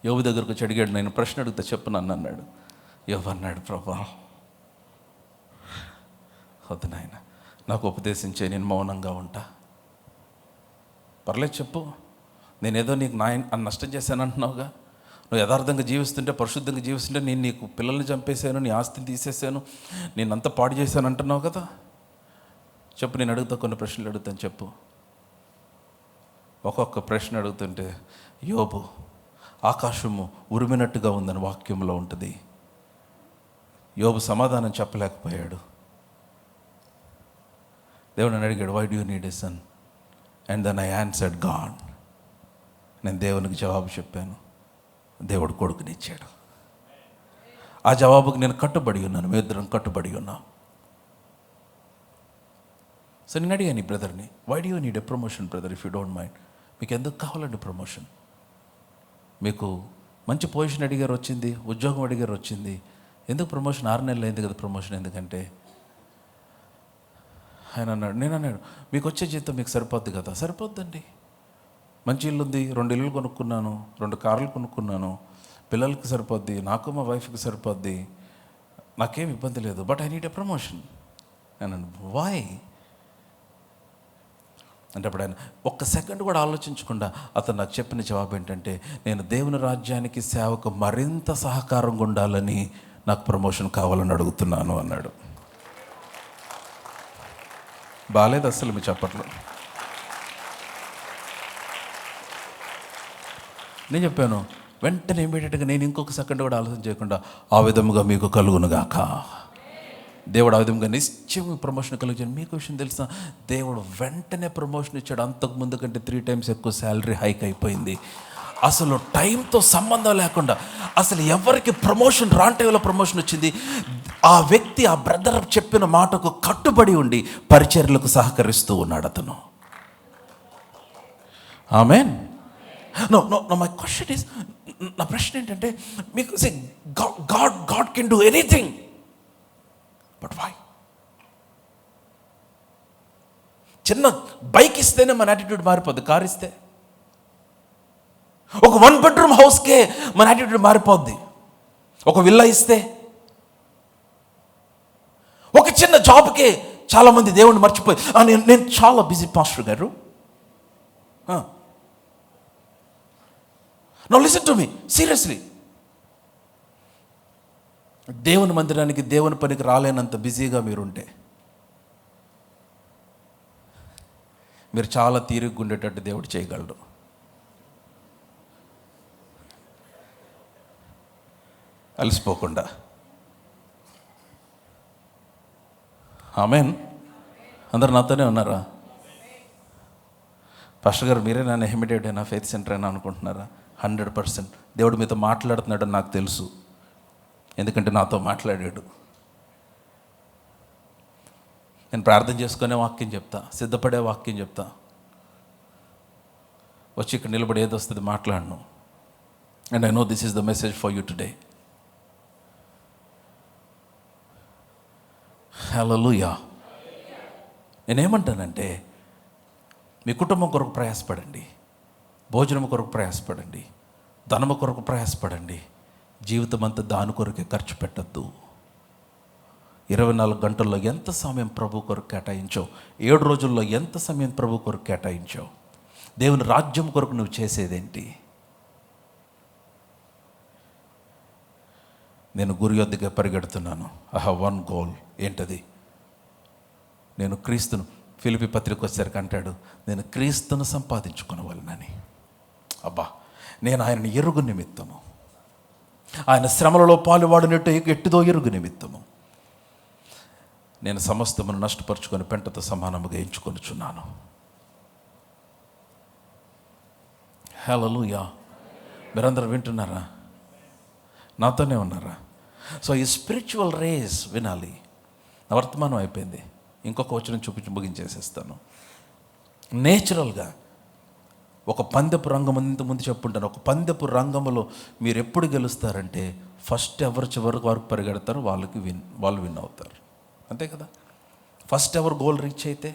యోబు దగ్గరకు వచ్చి అడిగాడు, నేను ప్రశ్న అడిగితే చెప్పు నన్ను అన్నాడు. యోబు అన్నాడు, ప్రభా వద్దు నాయన, నాకు ఉపదేశించే, నేను మౌనంగా ఉంటా. పర్లేదు చెప్పు, నేనేదో నీకు నష్టం చేశాను అంటున్నావుగా. నువ్వు యథార్థంగా జీవిస్తుంటే, పరిశుద్ధంగా జీవిస్తుంటే, నేను నీకు పిల్లల్ని చంపేశాను, నీ ఆస్తిని తీసేసాను, నేను అంతా పాడు చేశాను అంటున్నావు కదా. చెప్పు, నేను అడుగుతా, కొన్ని ప్రశ్నలు అడుగుతాను, చెప్పు. ఒక్కొక్క ప్రశ్న అడుగుతుంటే యోబు ఆకాశము ఉరిమినట్టుగా ఉందని వాక్యంలో ఉంటుంది. యోబు సమాధానం చెప్పలేకపోయాడు. దేవుడు నన్ను అడిగాడు, why do you need a son? And then I answered God. నేను దేవునికి జవాబు చెప్పాను, దేవుడు కొడుకునిచ్చాడు. ఆ జవాబుకి నేను కట్టుబడి ఉన్నాను, మీ ఇద్దరం కట్టుబడి ఉన్నాం. సో నేను అడిగాను ఈ బ్రదర్ని, why do you need a promotion brother, if you don't mind? మీకు ఎందుకు కావాలండి ప్రమోషన్? మీకు మంచి పొజిషన్ అడిగారు వచ్చింది, ఉద్యోగం అడిగారు వచ్చింది, ఎందుకు ప్రమోషన్? 6 నెలలు అయింది కదా ప్రమోషన్, ఎందుకంటే? ఆయన అన్నాడు, నేను అన్నాడు, మీకు వచ్చే జీతం మీకు సరిపోద్ది కదా. సరిపోద్దండి, మంచి ఇల్లు ఉంది, 2 ఇల్లులు కొనుక్కున్నాను, 2 కార్లు కొనుక్కున్నాను, పిల్లలకి సరిపోద్ది, నాకు మా వైఫ్కి సరిపోద్ది, నాకేం ఇబ్బంది లేదు. But I need a promotion. అన్నాను, వై అంటే అప్పుడు ఆయన ఒక్క సెకండ్ కూడా ఆలోచించకుండా అతను నాకు చెప్పిన జవాబు ఏంటంటే, నేను దేవుని రాజ్యానికి సేవకు మరింత సహకారంగా ఉండాలని నాకు ప్రమోషన్ కావాలని అడుగుతున్నాను అన్నాడు. బాలేదు అసలు మీ చెప్పట్లో. నేను చెప్పాను వెంటనే ఇమీడియట్గా, నేను ఇంకొక సెకండ్ కూడా ఆలోచన చేయకుండా, ఆ విధముగా మీకు కలుగునుగాక. దేవుడు ఆ విధంగా నిశ్చయం ప్రమోషన్ కలిగించాడు. మీకు విషయం తెలుసా, దేవుడు వెంటనే ప్రమోషన్ ఇచ్చాడు. అంతకుముందు కంటే 3 times ఎక్కువ శాలరీ హైక్ అయిపోయింది. అసలు టైంతో సంబంధం లేకుండా, అసలు ఎవరికి ప్రమోషన్ రాని టైంలో ప్రమోషన్ వచ్చింది. ఆ వ్యక్తి, ఆ బ్రదర్ చెప్పిన మాటకు కట్టుబడి ఉండి పరిచర్యలకు సహకరిస్తూ ఉన్నాడు అతను. Amen. No my question is, నా ప్రశ్న ఏంటంటే, మీకు God can do anything, but why? చిన్న బైక్ ఇస్తేనే మన యాటిట్యూడ్ మారిపోద్ది, కార్ ఇస్తే. ఒక 1 bedroom హౌస్కే మన యాటిట్యూడ్ మారిపోద్ది, ఒక విల్లా ఇస్తే. ఒక చిన్న జాబ్కే చాలామంది దేవుణ్ణి మర్చిపోయి, నేను చాలా బిజీ పాస్టర్ గారు. Now listen to me seriously. దేవుని మందిరానికి దేవుని పనికి రాలేనంత బిజీగా మీరుంటే మీరు చాలా తీరిగ్గా ఉండేటట్టు దేవుడు చేయగలడు. అలసిపోకుండా. ఆమేన్. అందరు నాతోనే ఉన్నారా? పాస్టర్ గారు మీరే నా నెహమిటేట్ అయినా ఫెయిత్ సెంటర్ అయినా అనుకుంటున్నారా? 100% దేవుడు మీతో మాట్లాడుతున్నాడని నాకు తెలుసు, ఎందుకంటే నాతో మాట్లాడాడు. నేను ప్రార్థన చేసుకునే వాక్యం చెప్తా, సిద్ధపడే వాక్యం చెప్తా, వచ్చి ఇక్కడ నిలబడి ఏది వస్తుంది మాట్లాడను. And I know this is the message for you today. హల్లెలూయా. నేనేమంటానంటే, మీ కుటుంబం కొరకు ప్రయాసపడండి, భోజనం కొరకు ప్రయాసపడండి, ధనము కొరకు ప్రయాసపడండి. జీవితం అంతా దాని కొరకే ఖర్చు పెట్టద్దు. 24 గంటల్లో ఎంత సమయం ప్రభు కొరకు కేటాయించావు? 7 రోజుల్లో ఎంత సమయం ప్రభు కొరకు కేటాయించావు? దేవుని రాజ్యం కొరకు నువ్వు చేసేదేంటి? నేను గురి వద్దగా పరిగెడుతున్నాను. I have one goal. ఏంటది? నేను క్రీస్తును, ఫిలిప్పీ పత్రిక వచ్చేసరికి అంటాడు, నేను క్రీస్తును సంపాదించుకునవలనని. అబ్బా, నేను ఆయనని ఎరుగు నిమిత్తము, ఆయన శ్రమలలో పాలువాడినట్టు ఎట్టిదో ఎరుగు నిమిత్తము నేను సమస్తమును నష్టపరుచుకొని పెంటతో సమానముగా ఎంచుకొనుచున్నాను. హల్లెలూయా. మీరందరూ వింటున్నారా? నాతోనే ఉన్నారా? సో ఈ స్పిరిచువల్ రేస్ వినాలి. నా వర్తమానం అయిపోయింది, ఇంకొక వచనం చూపించి ముగించేసేస్తాను. నేచురల్గా ఒక పందెపు రంగం, ఇంతకుముందు చెప్పుంటాను, ఒక పందెపు రంగంలో మీరు ఎప్పుడు గెలుస్తారంటే ఫస్ట్ ఎవరు చివరికి వరకు పరిగెడతారో వాళ్ళు విన్ అవుతారు. అంతే కదా? ఫస్ట్ ఎవరు గోల్ రీచ్ అయితే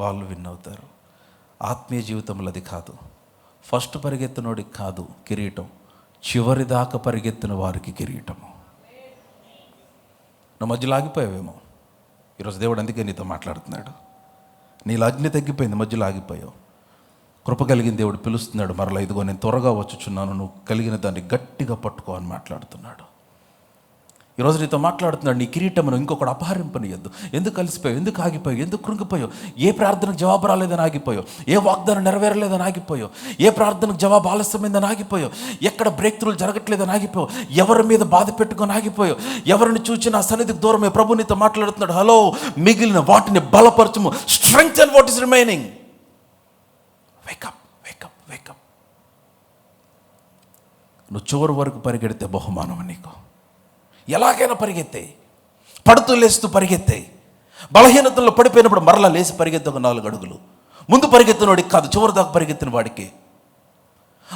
వాళ్ళు విన్ అవుతారు. ఆత్మీయ జీవితంలో అది కాదు. ఫస్ట్ పరిగెత్తినోడికి కాదు కిరీటం, చివరి దాకా పరిగెత్తిన వారికి కిరీటము. నువ్వు మధ్యలో ఆగిపోయావేమో, ఈరోజు దేవుడు అందుకే నీతో మాట్లాడుతున్నాడు. నీలో అగ్ని తగ్గిపోయింది, మధ్యలో ఆగిపోయావు. కృప కలిగిన దేవుడు పిలుస్తున్నాడు మరలా, ఇదిగో నేను త్వరగా వచ్చుచున్నాను, నువ్వు కలిగిన దాన్ని గట్టిగా పట్టుకో అని మాట్లాడుతున్నాడు. ఈరోజు నీతో మాట్లాడుతున్నాడు. నీ కిరీటమును ఇంకొకటి అపహరింపనియద్దు. ఎందుకు కలిసిపోయావు? ఎందుకు ఆగిపోయావు? ఎందుకు కృంగిపోయావు? ఏ ప్రార్థనకు జవాబు రాలేదని ఆగిపోయావు? ఏ వాగ్దానం నెరవేరలేదని ఆగిపోయావు? ఏ ప్రార్థనకు జవాబు ఆలస్యమైందని ఆగిపోయావు? ఎక్కడ బ్రేక్ త్రూలు జరగట్లేదని ఆగిపోయావు? ఎవరి మీద బాధ పెట్టుకొని ఆగిపోయావు? ఎవరిని చూచి నా సన్నిధికి దూరమే. ప్రభు నీతో మాట్లాడుతున్నాడు. హలో, మిగిలిన వాటిని బలపరచుము. Strengthen what is remaining. Wake up, wake up, wake up. నువ్వు చివరి వరకు పరిగెడితే బహుమానం నీకు. ఎలాగైనా పరిగెత్తాయి, పడుతూ లేస్తూ పరిగెత్తాయి. బలహీనతల్లో పడిపోయినప్పుడు మరలా లేచి పరిగెత్తే ఒక 4 అడుగులు. ముందు పరిగెత్తిన వాడికి కాదు, చివరి దాకా పరిగెత్తిన వాడికి.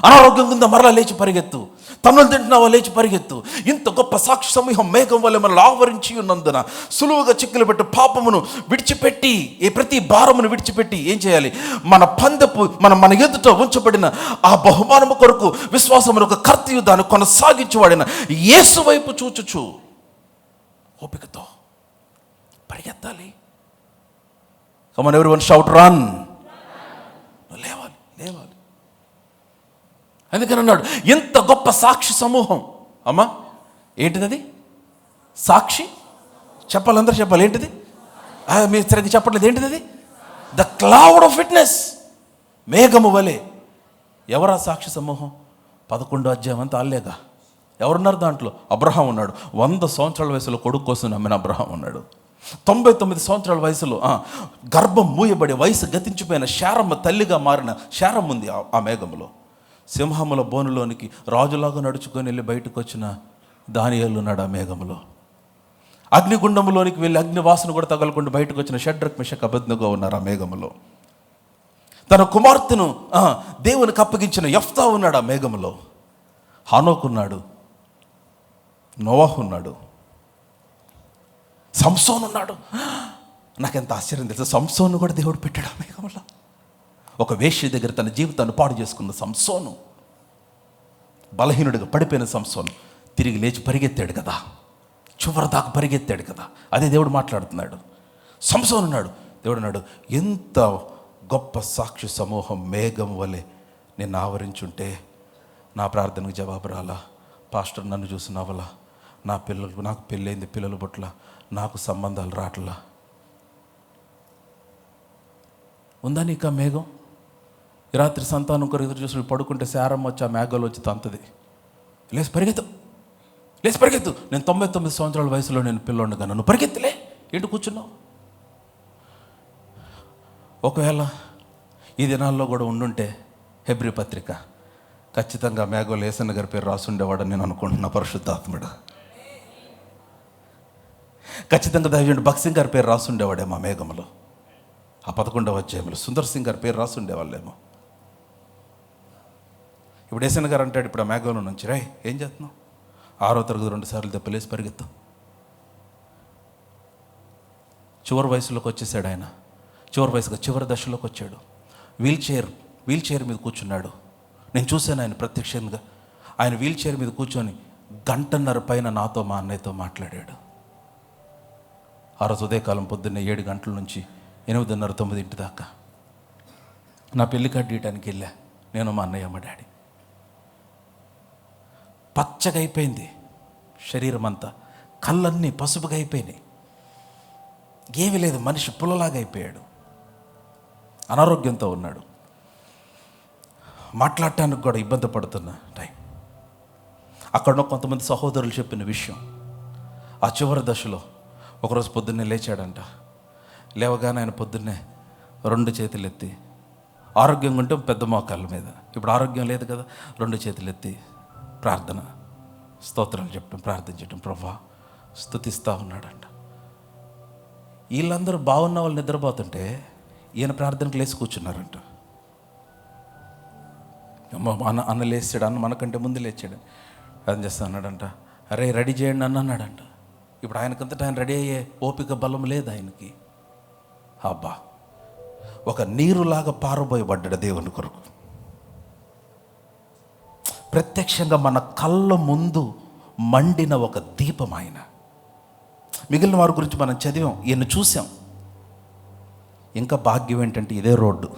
అనారోగ్యంగా ఉందా, మరలా లేచి పరిగెత్తు. తన్నులు తింటున్నావా, లేచి పరిగెత్తు. ఇంత గొప్ప సాక్షి సమూహం మేఘం వల్ల మనల్ని ఆవరించి ఉన్నందున సులువుగా చిక్కులు పెట్టి పాపమును విడిచిపెట్టి, ప్రతి భారమును విడిచిపెట్టి ఏం చేయాలి? మన ఎదుట ఉంచబడిన ఆ బహుమానము కొరకు విశ్వాసమును ఒక కర్తయు దాన్ని కొనసాగించువాడిన యేసు వైపు చూచుచు ఓపికతో పరిగెత్తాలి. Come on everyone, shout run. లేవాలి, లేవాలి. అందుకని అన్నాడు, ఎంత గొప్ప సాక్షి సమూహం. అమ్మా, ఏంటిది అది? సాక్షి. చెప్పాలి, అందరూ చెప్పాలి. ఏంటిది? మీరు సరిగ్గా చెప్పట్లేదు. ఏంటిది అది? The cloud of witness. మేఘము వలె. ఎవరా సాక్షి సమూహం? 11వ అధ్యాయం అంతా అల్లేగా. ఎవరున్నారు దాంట్లో? అబ్రహాం ఉన్నాడు. 100 సంవత్సరాల వయసులో కొడుకు కోసం నమ్మిన అబ్రహాం ఉన్నాడు. 99 సంవత్సరాల వయసులో గర్భం మూయబడి వయసు గతించిపోయిన శారమ్మ తల్లిగా మారిన శారమ్మ ఉంది ఆ మేఘములో. సింహముల బోనులోనికి రాజులాగా నడుచుకొని వెళ్ళి బయటకు వచ్చిన దానియేలు ఉన్నాడు ఆ మేఘములో. అగ్నిగుండములోనికి వెళ్ళి అగ్ని వాసన కూడా తగలకుండా బయటకు వచ్చిన షడ్రక్ మెషక్ అబేద్నెగో ఉన్నారు ఆ మేఘములో. తన కుమార్తెను దేవునికి అప్పగించిన యెఫ్తా ఉన్నాడు ఆ మేఘములో. హానోకు ఉన్నాడు, నోవాహు ఉన్నాడు, సంసోను ఉన్నాడు. నాకెంత ఆశ్చర్యం తెలుసు, సంసోను కూడా దేవుడు పెట్టాడు ఆ మేఘములో. ఒక వేశ్య దగ్గర తన జీవితాన్ని పాడు చేసుకున్న సంసోను, బలహీనుడిగా పడిపోయిన సంసోను తిరిగి లేచి పరిగెత్తాడు కదా, చివరి దాకా పరిగెత్తాడు కదా. అదే దేవుడు మాట్లాడుతున్నాడు. సంసోను ఉన్నాడు. దేవుడు అన్నాడు, ఎంత గొప్ప సాక్షి సమూహం మేఘం వలె నిన్ను ఆవరించుంటే నా ప్రార్థనకు జవాబు రాలా, పాస్టర్ నన్ను చూసి నవ్వలా, నాకు పెళ్ళైంది, పిల్లలు పుట్ల, నాకు సంబంధాలు రాట్లా. ఉందా నీకు ఆ మేఘం? ఈ రాత్రి సంతానం కొరకు ఎదురు చూసి పడుకుంటే శారం వచ్చి ఆ మేఘాలు వచ్చి తంతది. లేచి పరిగెత్తు. నేను 99 సంవత్సరాల వయసులో నేను పిల్లోండి కన్నా, నువ్వు పరిగెత్తులే, ఏంటి కూర్చున్నావు? ఒకవేళ ఈ దినాల్లో కూడా ఉండుంటే హెబ్రీ పత్రిక ఖచ్చితంగా మేఘంలో యేసన్న గారి పేరు రాసుండేవాడని నేను అనుకుంటున్నా. పరిశుద్ధాత్ముడు ఖచ్చితంగా దైవజనుడు భక్త్ సింగ్ గారి పేరు రాసుండేవాడేమో మేఘంలో. ఆ 11వ అధ్యాయంలో సుందర్ సింగ్ గారి పేరు రాసుండేవాళ్ళేమో. ఇప్పుడు యేసన్న గారు అంటాడు, ఇప్పుడు ఆ మేఘంలో నుంచి, రే ఏం చేస్తున్నావు? 6వ తరగతి 2 సార్లు దెబ్బలేసి పరిగెత్తు. చివరి వయసులోకి వచ్చేసాడు ఆయన. చివరి దశలోకి వచ్చాడు. వీల్ చైర్ మీద కూర్చున్నాడు. నేను చూశాను ఆయన ప్రత్యక్షంగా. ఆయన వీల్ చైర్ మీద కూర్చొని 1.5 గంటల పైన నాతో, మా అన్నయ్యతో మాట్లాడాడు. ఆ రోజు ఉదయకాలం పొద్దున్నే 7 గంటల నుంచి 8:30, 9 దాకా నా పెళ్లి కార్డు ఇవ్వడానికి వెళ్ళా. నేను, మా అన్నయ్య, మా డాడీ. పచ్చగా అయిపోయింది శరీరం అంతా, కళ్ళన్నీ పసుపుగా అయిపోయినాయి, ఏమీ లేదు, మనిషి పుల్లలాగా అయిపోయాడు. అనారోగ్యంతో ఉన్నాడు. మాట్లాడటానికి కూడా ఇబ్బంది పడుతున్న టైం. అక్కడ కొంతమంది సహోదరులు చెప్పిన విషయం, ఆ చివరి దశలో ఒకరోజు పొద్దున్నే లేచాడంట. లేవగానే ఆయన పొద్దున్నే 2 చేతులు ఎత్తి, ఆరోగ్యంగా ఉంటే పెద్ద మోకాళ్ళ మీద, ఇప్పుడు ఆరోగ్యం లేదు కదా, 2 చేతులు ఎత్తి ప్రార్థన, స్తోత్రాలు చెప్పడం, ప్రార్థన చేయడం, ప్రభువా స్తుతిస్తూ ఉన్నాడంట. వీళ్ళందరూ బాగున్న వాళ్ళు నిద్రపోతుంటే ఈయన ప్రార్థనకు లేచి కూర్చున్నారంట. అన్న లేచాడు, అన్న మనకంటే ముందు లేచాడు. అది చేస్తా అన్నాడంట, అరే రెడీ చేయండి అన్న అన్నాడంట. ఇప్పుడు ఆయనకంతటా ఆయన రెడీ అయ్యే ఓపిక బలం లేదు ఆయనకి. అబ్బా, ఒక నీరులాగా పారబోయబడ్డాడు దేవుని కొరకు. ప్రత్యక్షంగా మన కళ్ళ ముందు మండిన ఒక దీపం ఆయన. మిగిలిన వారి గురించి మనం చదివాం, ఈయన చూసాం. ఇంకా భాగ్యం ఏంటంటే ఇదే రోడ్డు.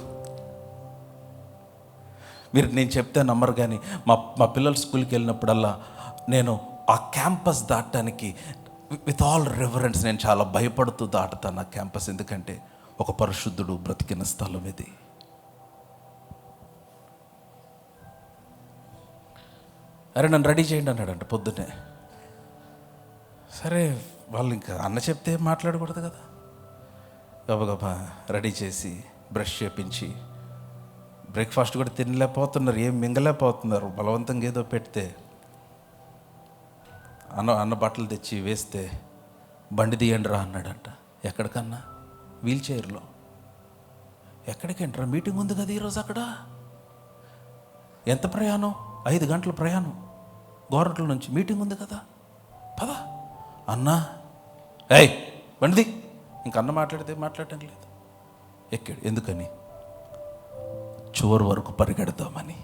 మీరు నేను చెప్తే నమ్మరు, కానీ మా పిల్లలు స్కూల్కి వెళ్ళినప్పుడల్లా నేను ఆ క్యాంపస్ దాటడానికి విత్ ఆల్ రెవరెన్స్ నేను చాలా భయపడుతూ దాటుతాను ఆ క్యాంపస్. ఎందుకంటే ఒక పరిశుద్ధుడు బ్రతికిన స్థలం ఇది. అరే నన్ను రెడీ చేయండి అన్నాడంట పొద్దున్నే. సరే, వాళ్ళు ఇంకా అన్న చెప్తే మాట్లాడకూడదు కదా, గబగబా రెడీ చేసి బ్రష్ చేపించి, బ్రేక్ఫాస్ట్ కూడా తినలేకపోతున్నారు, ఏం మింగలేకపోతున్నారు. బలవంతంగా ఏదో పెడితే అన్న బట్టలు తెచ్చి వేస్తే, బండి తీయండి రా అన్నాడంట. ఎక్కడికన్నా? వీల్ చైర్లో. ఎక్కడికంటారా? మీటింగ్ ఉంది కదా ఈరోజు అక్కడ. ఎంత ప్రయాణం? 5 గంటల ప్రయాణం గోరంట్ల నుంచి. మీటింగ్ ఉంది కదా, పద అన్నా. ఏయ్ బండిది. ఇంక అన్న మాట్లాడటం లేదు. ఎక్కాడు. ఎందుకని? చివరి వరకు పరిగెడతామని.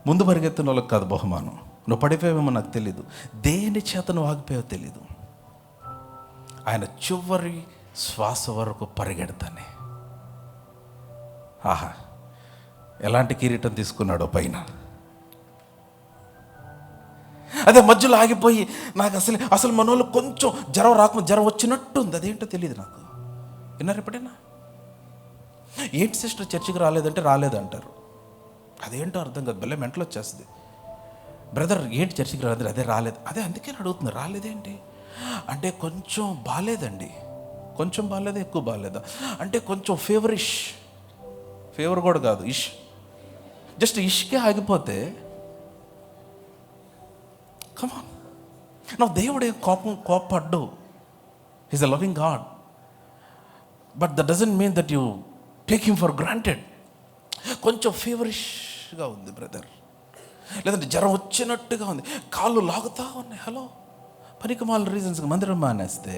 ముందు పరిగెత్తిన వాళ్ళకి కాదు బహుమానం. నువ్వు పడిపోయావేమో నాకు తెలీదు, దేని చేత నువ్వు ఆగిపోయావో తెలీదు. ఆయన చివరి శ్వాస వరకు పరిగెడతానే. ఆహా, ఎలాంటి కిరీటం తీసుకున్నాడో పైన. అదే మధ్యలో ఆగిపోయి, నాకు అసలు మనోళ్ళు కొంచెం జ్వరం వచ్చినట్టుంది. అదేంటో తెలియదు నాకు. విన్నారు ఎప్పుడైనా? ఏంటి సిస్టర్ చర్చికి రాలేదంటే రాలేదంటారు. అదేంటో అర్థం కాదు, భలే మెంటలు వచ్చేస్తుంది. బ్రదర్ ఏంటి చర్చికి రాలేదు? అదే రాలేదు. అదే అందుకే అడుగుతుంది, రాలేదేంటి అంటే కొంచెం బాగాలేదండి. కొంచెం బాగాలేదా, ఎక్కువ బాగాలేదా అంటే కొంచెం ఫేవర్ కూడా కాదు, జస్ట్ ఇష్కే ఆగిపోతే కమాన్. నా దేవుడే కోపడ్డు. Is a loving God, but that doesn't mean that you take him for granted. కొంచెం ఫీవరిష్గా ఉంది బ్రదర్, లేదంటే జ్వరం వచ్చినట్టుగా ఉంది, కాళ్ళు లాగుతూ ఉన్నాయి. హలో, పనికిమాల రీజన్స్కి మందిరం మానేస్తే,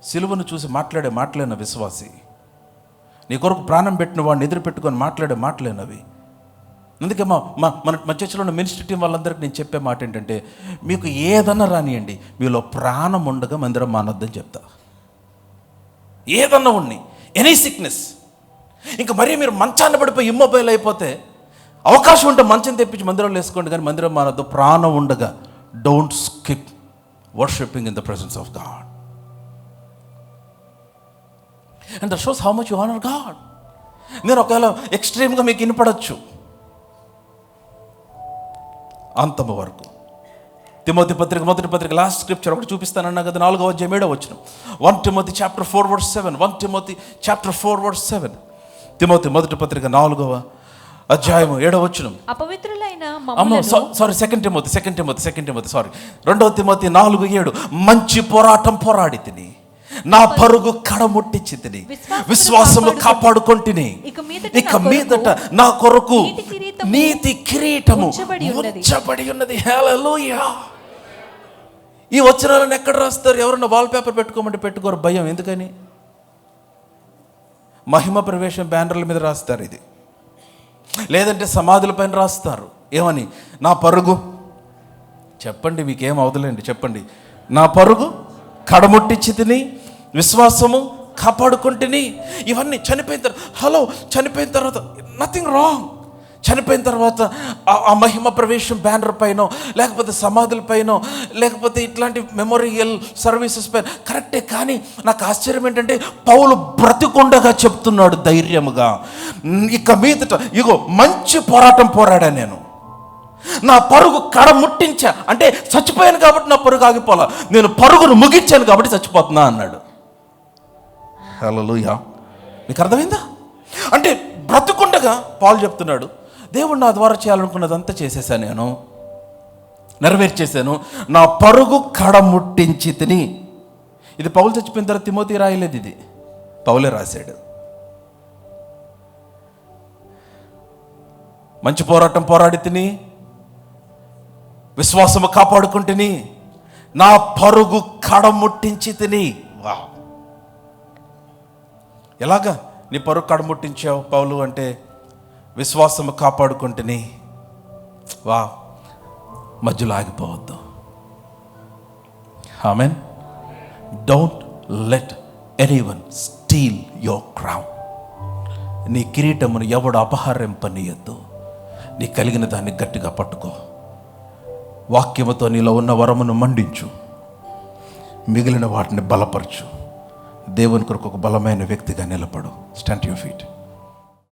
సిలువను చూసి మాట్లాడిన విశ్వాసి, నీ కొరకు ప్రాణం పెట్టిన వాడిని ఎదురు పెట్టుకొని మాట్లాడినవి. అందుకే మన చర్చలో ఉన్న మినిస్ట్రీ టీం వాళ్ళందరికీ నేను చెప్పే మాట ఏంటంటే, మీకు ఏదన్నా రానియండి, మీలో ప్రాణం ఉండగా మందిరం మానొద్దని చెప్తా. ఏదన్నా ఉన్ని ఎనీ సిక్నెస్. ఇంకా మరీ మీరు మంచాన్ని పడిపోయి ఇమ్మొబైల్ అయిపోతే అవకాశం ఉంటే మంచం తెప్పించి మందిరంలో వేసుకోండి, కానీ మందిరం మానద్దు. ప్రాణం ఉండగా don't skip worshipping in the presence of God. And that shows how much you honour God. నేను ఒకవేళ ఎక్స్ట్రీమ్గా మీకు వినపడచ్చు అంతము వరకు. తిమోతి పత్రిక మొదటి పత్రిక లాస్ట్ స్క్రిప్చర్ ఒకటి చూపిస్తానన్నా కదా, 4వ అధ్యాయం 7వ వచనం. 1 Timothy chapter 4 verse 7. 1 Timothy chapter 4 verse 7. Timothy మొదటి పత్రిక 4వ అధ్యాయం 7వ వచనం. అపవిత్రులైన సారీ 2 Timothy 2 తిమోతి 4:7. మంచి పోరాటం పోరాడి తిని, నా పరుగు కడముట్టించి తిని, విశ్వాసము కాపాడుకొంటిని. ఇక మీదట నా కొరకు నీతి కిరీటము ఉంచబడి ఉన్నది. హల్లెలూయా. ఈ వచనాలను ఎక్కడ రాస్తారు? ఎవరన్నా వాల్ పేపర్ పెట్టుకోమంటే పెట్టుకోరు, భయం. ఎందుకని? మహిమ ప్రవేశం బ్యానర్ల మీద రాస్తారు ఇది, లేదంటే సమాధుల పైన రాస్తారు. ఏమని? నా పరుగు. చెప్పండి, మీకేం అవదులేండి, చెప్పండి. నా పరుగు కడముట్టించి తిని, విశ్వాసము కాపాడుకుంటుని. ఇవన్నీ చనిపోయిన తర్వాత నథింగ్ రాంగ్. చనిపోయిన తర్వాత ఆ మహిమ ప్రవేశం బ్యానర్ పైన, లేకపోతే సమాధుల పైన, లేకపోతే ఇట్లాంటి మెమోరియల్ సర్వీసెస్ పైన కరెక్టే. కానీ నాకు ఆశ్చర్యం ఏంటంటే పౌలు బ్రతికుండగా చెప్తున్నాడు ధైర్యముగా, ఇక మీదట ఇగో మంచి పోరాటం పోరాడా నేను, నా పరుగు కడ ముట్టించా. అంటే చచ్చిపోయాను కాబట్టి నా పరుగు ఆగిపోలా, నేను పరుగును ముగించాను కాబట్టి చచ్చిపోతున్నా అన్నాడు. హల్లెలూయా. మీకు అర్థమైందా? అంటే బ్రతుకుండగా పౌలు చెప్తున్నాడు, దేవుడు నా ద్వారా చేయాలనుకున్నదంతా చేసేసాను, నేను నెరవేర్చేశాను, నా పరుగు కడముట్టించి తిని. ఇది పౌలు చచ్చిపోయిన తర్వాత తిమోతి రాయలేదు, ఇది పౌలే రాశాడు. మంచి పోరాటం పోరాడి తిని, విశ్వాసము కాపాడుకుంటుని, నా పరుగు కడముట్టించి తిని. వా, ఎలాగా నీ పరుగు కడముట్టించావు పౌలు అంటే విశ్వాసము కాపాడుకుంటుని. వా, మధ్యలో ఆగిపోవద్దు. ఆమెన్. Don't let anyone steal your crown. నీ కిరీటమును ఎవడు అపహరింపనీయద్దు. నీ కలిగిన దాన్ని గట్టిగా పట్టుకో. వాక్యముతో నీలో ఉన్న వరమును మండించు, మిగిలిన వాటిని బలపరచు. దేవుని కొరకు ఒక బలమైన వ్యక్తిగా నిలబడు. Stand your feet.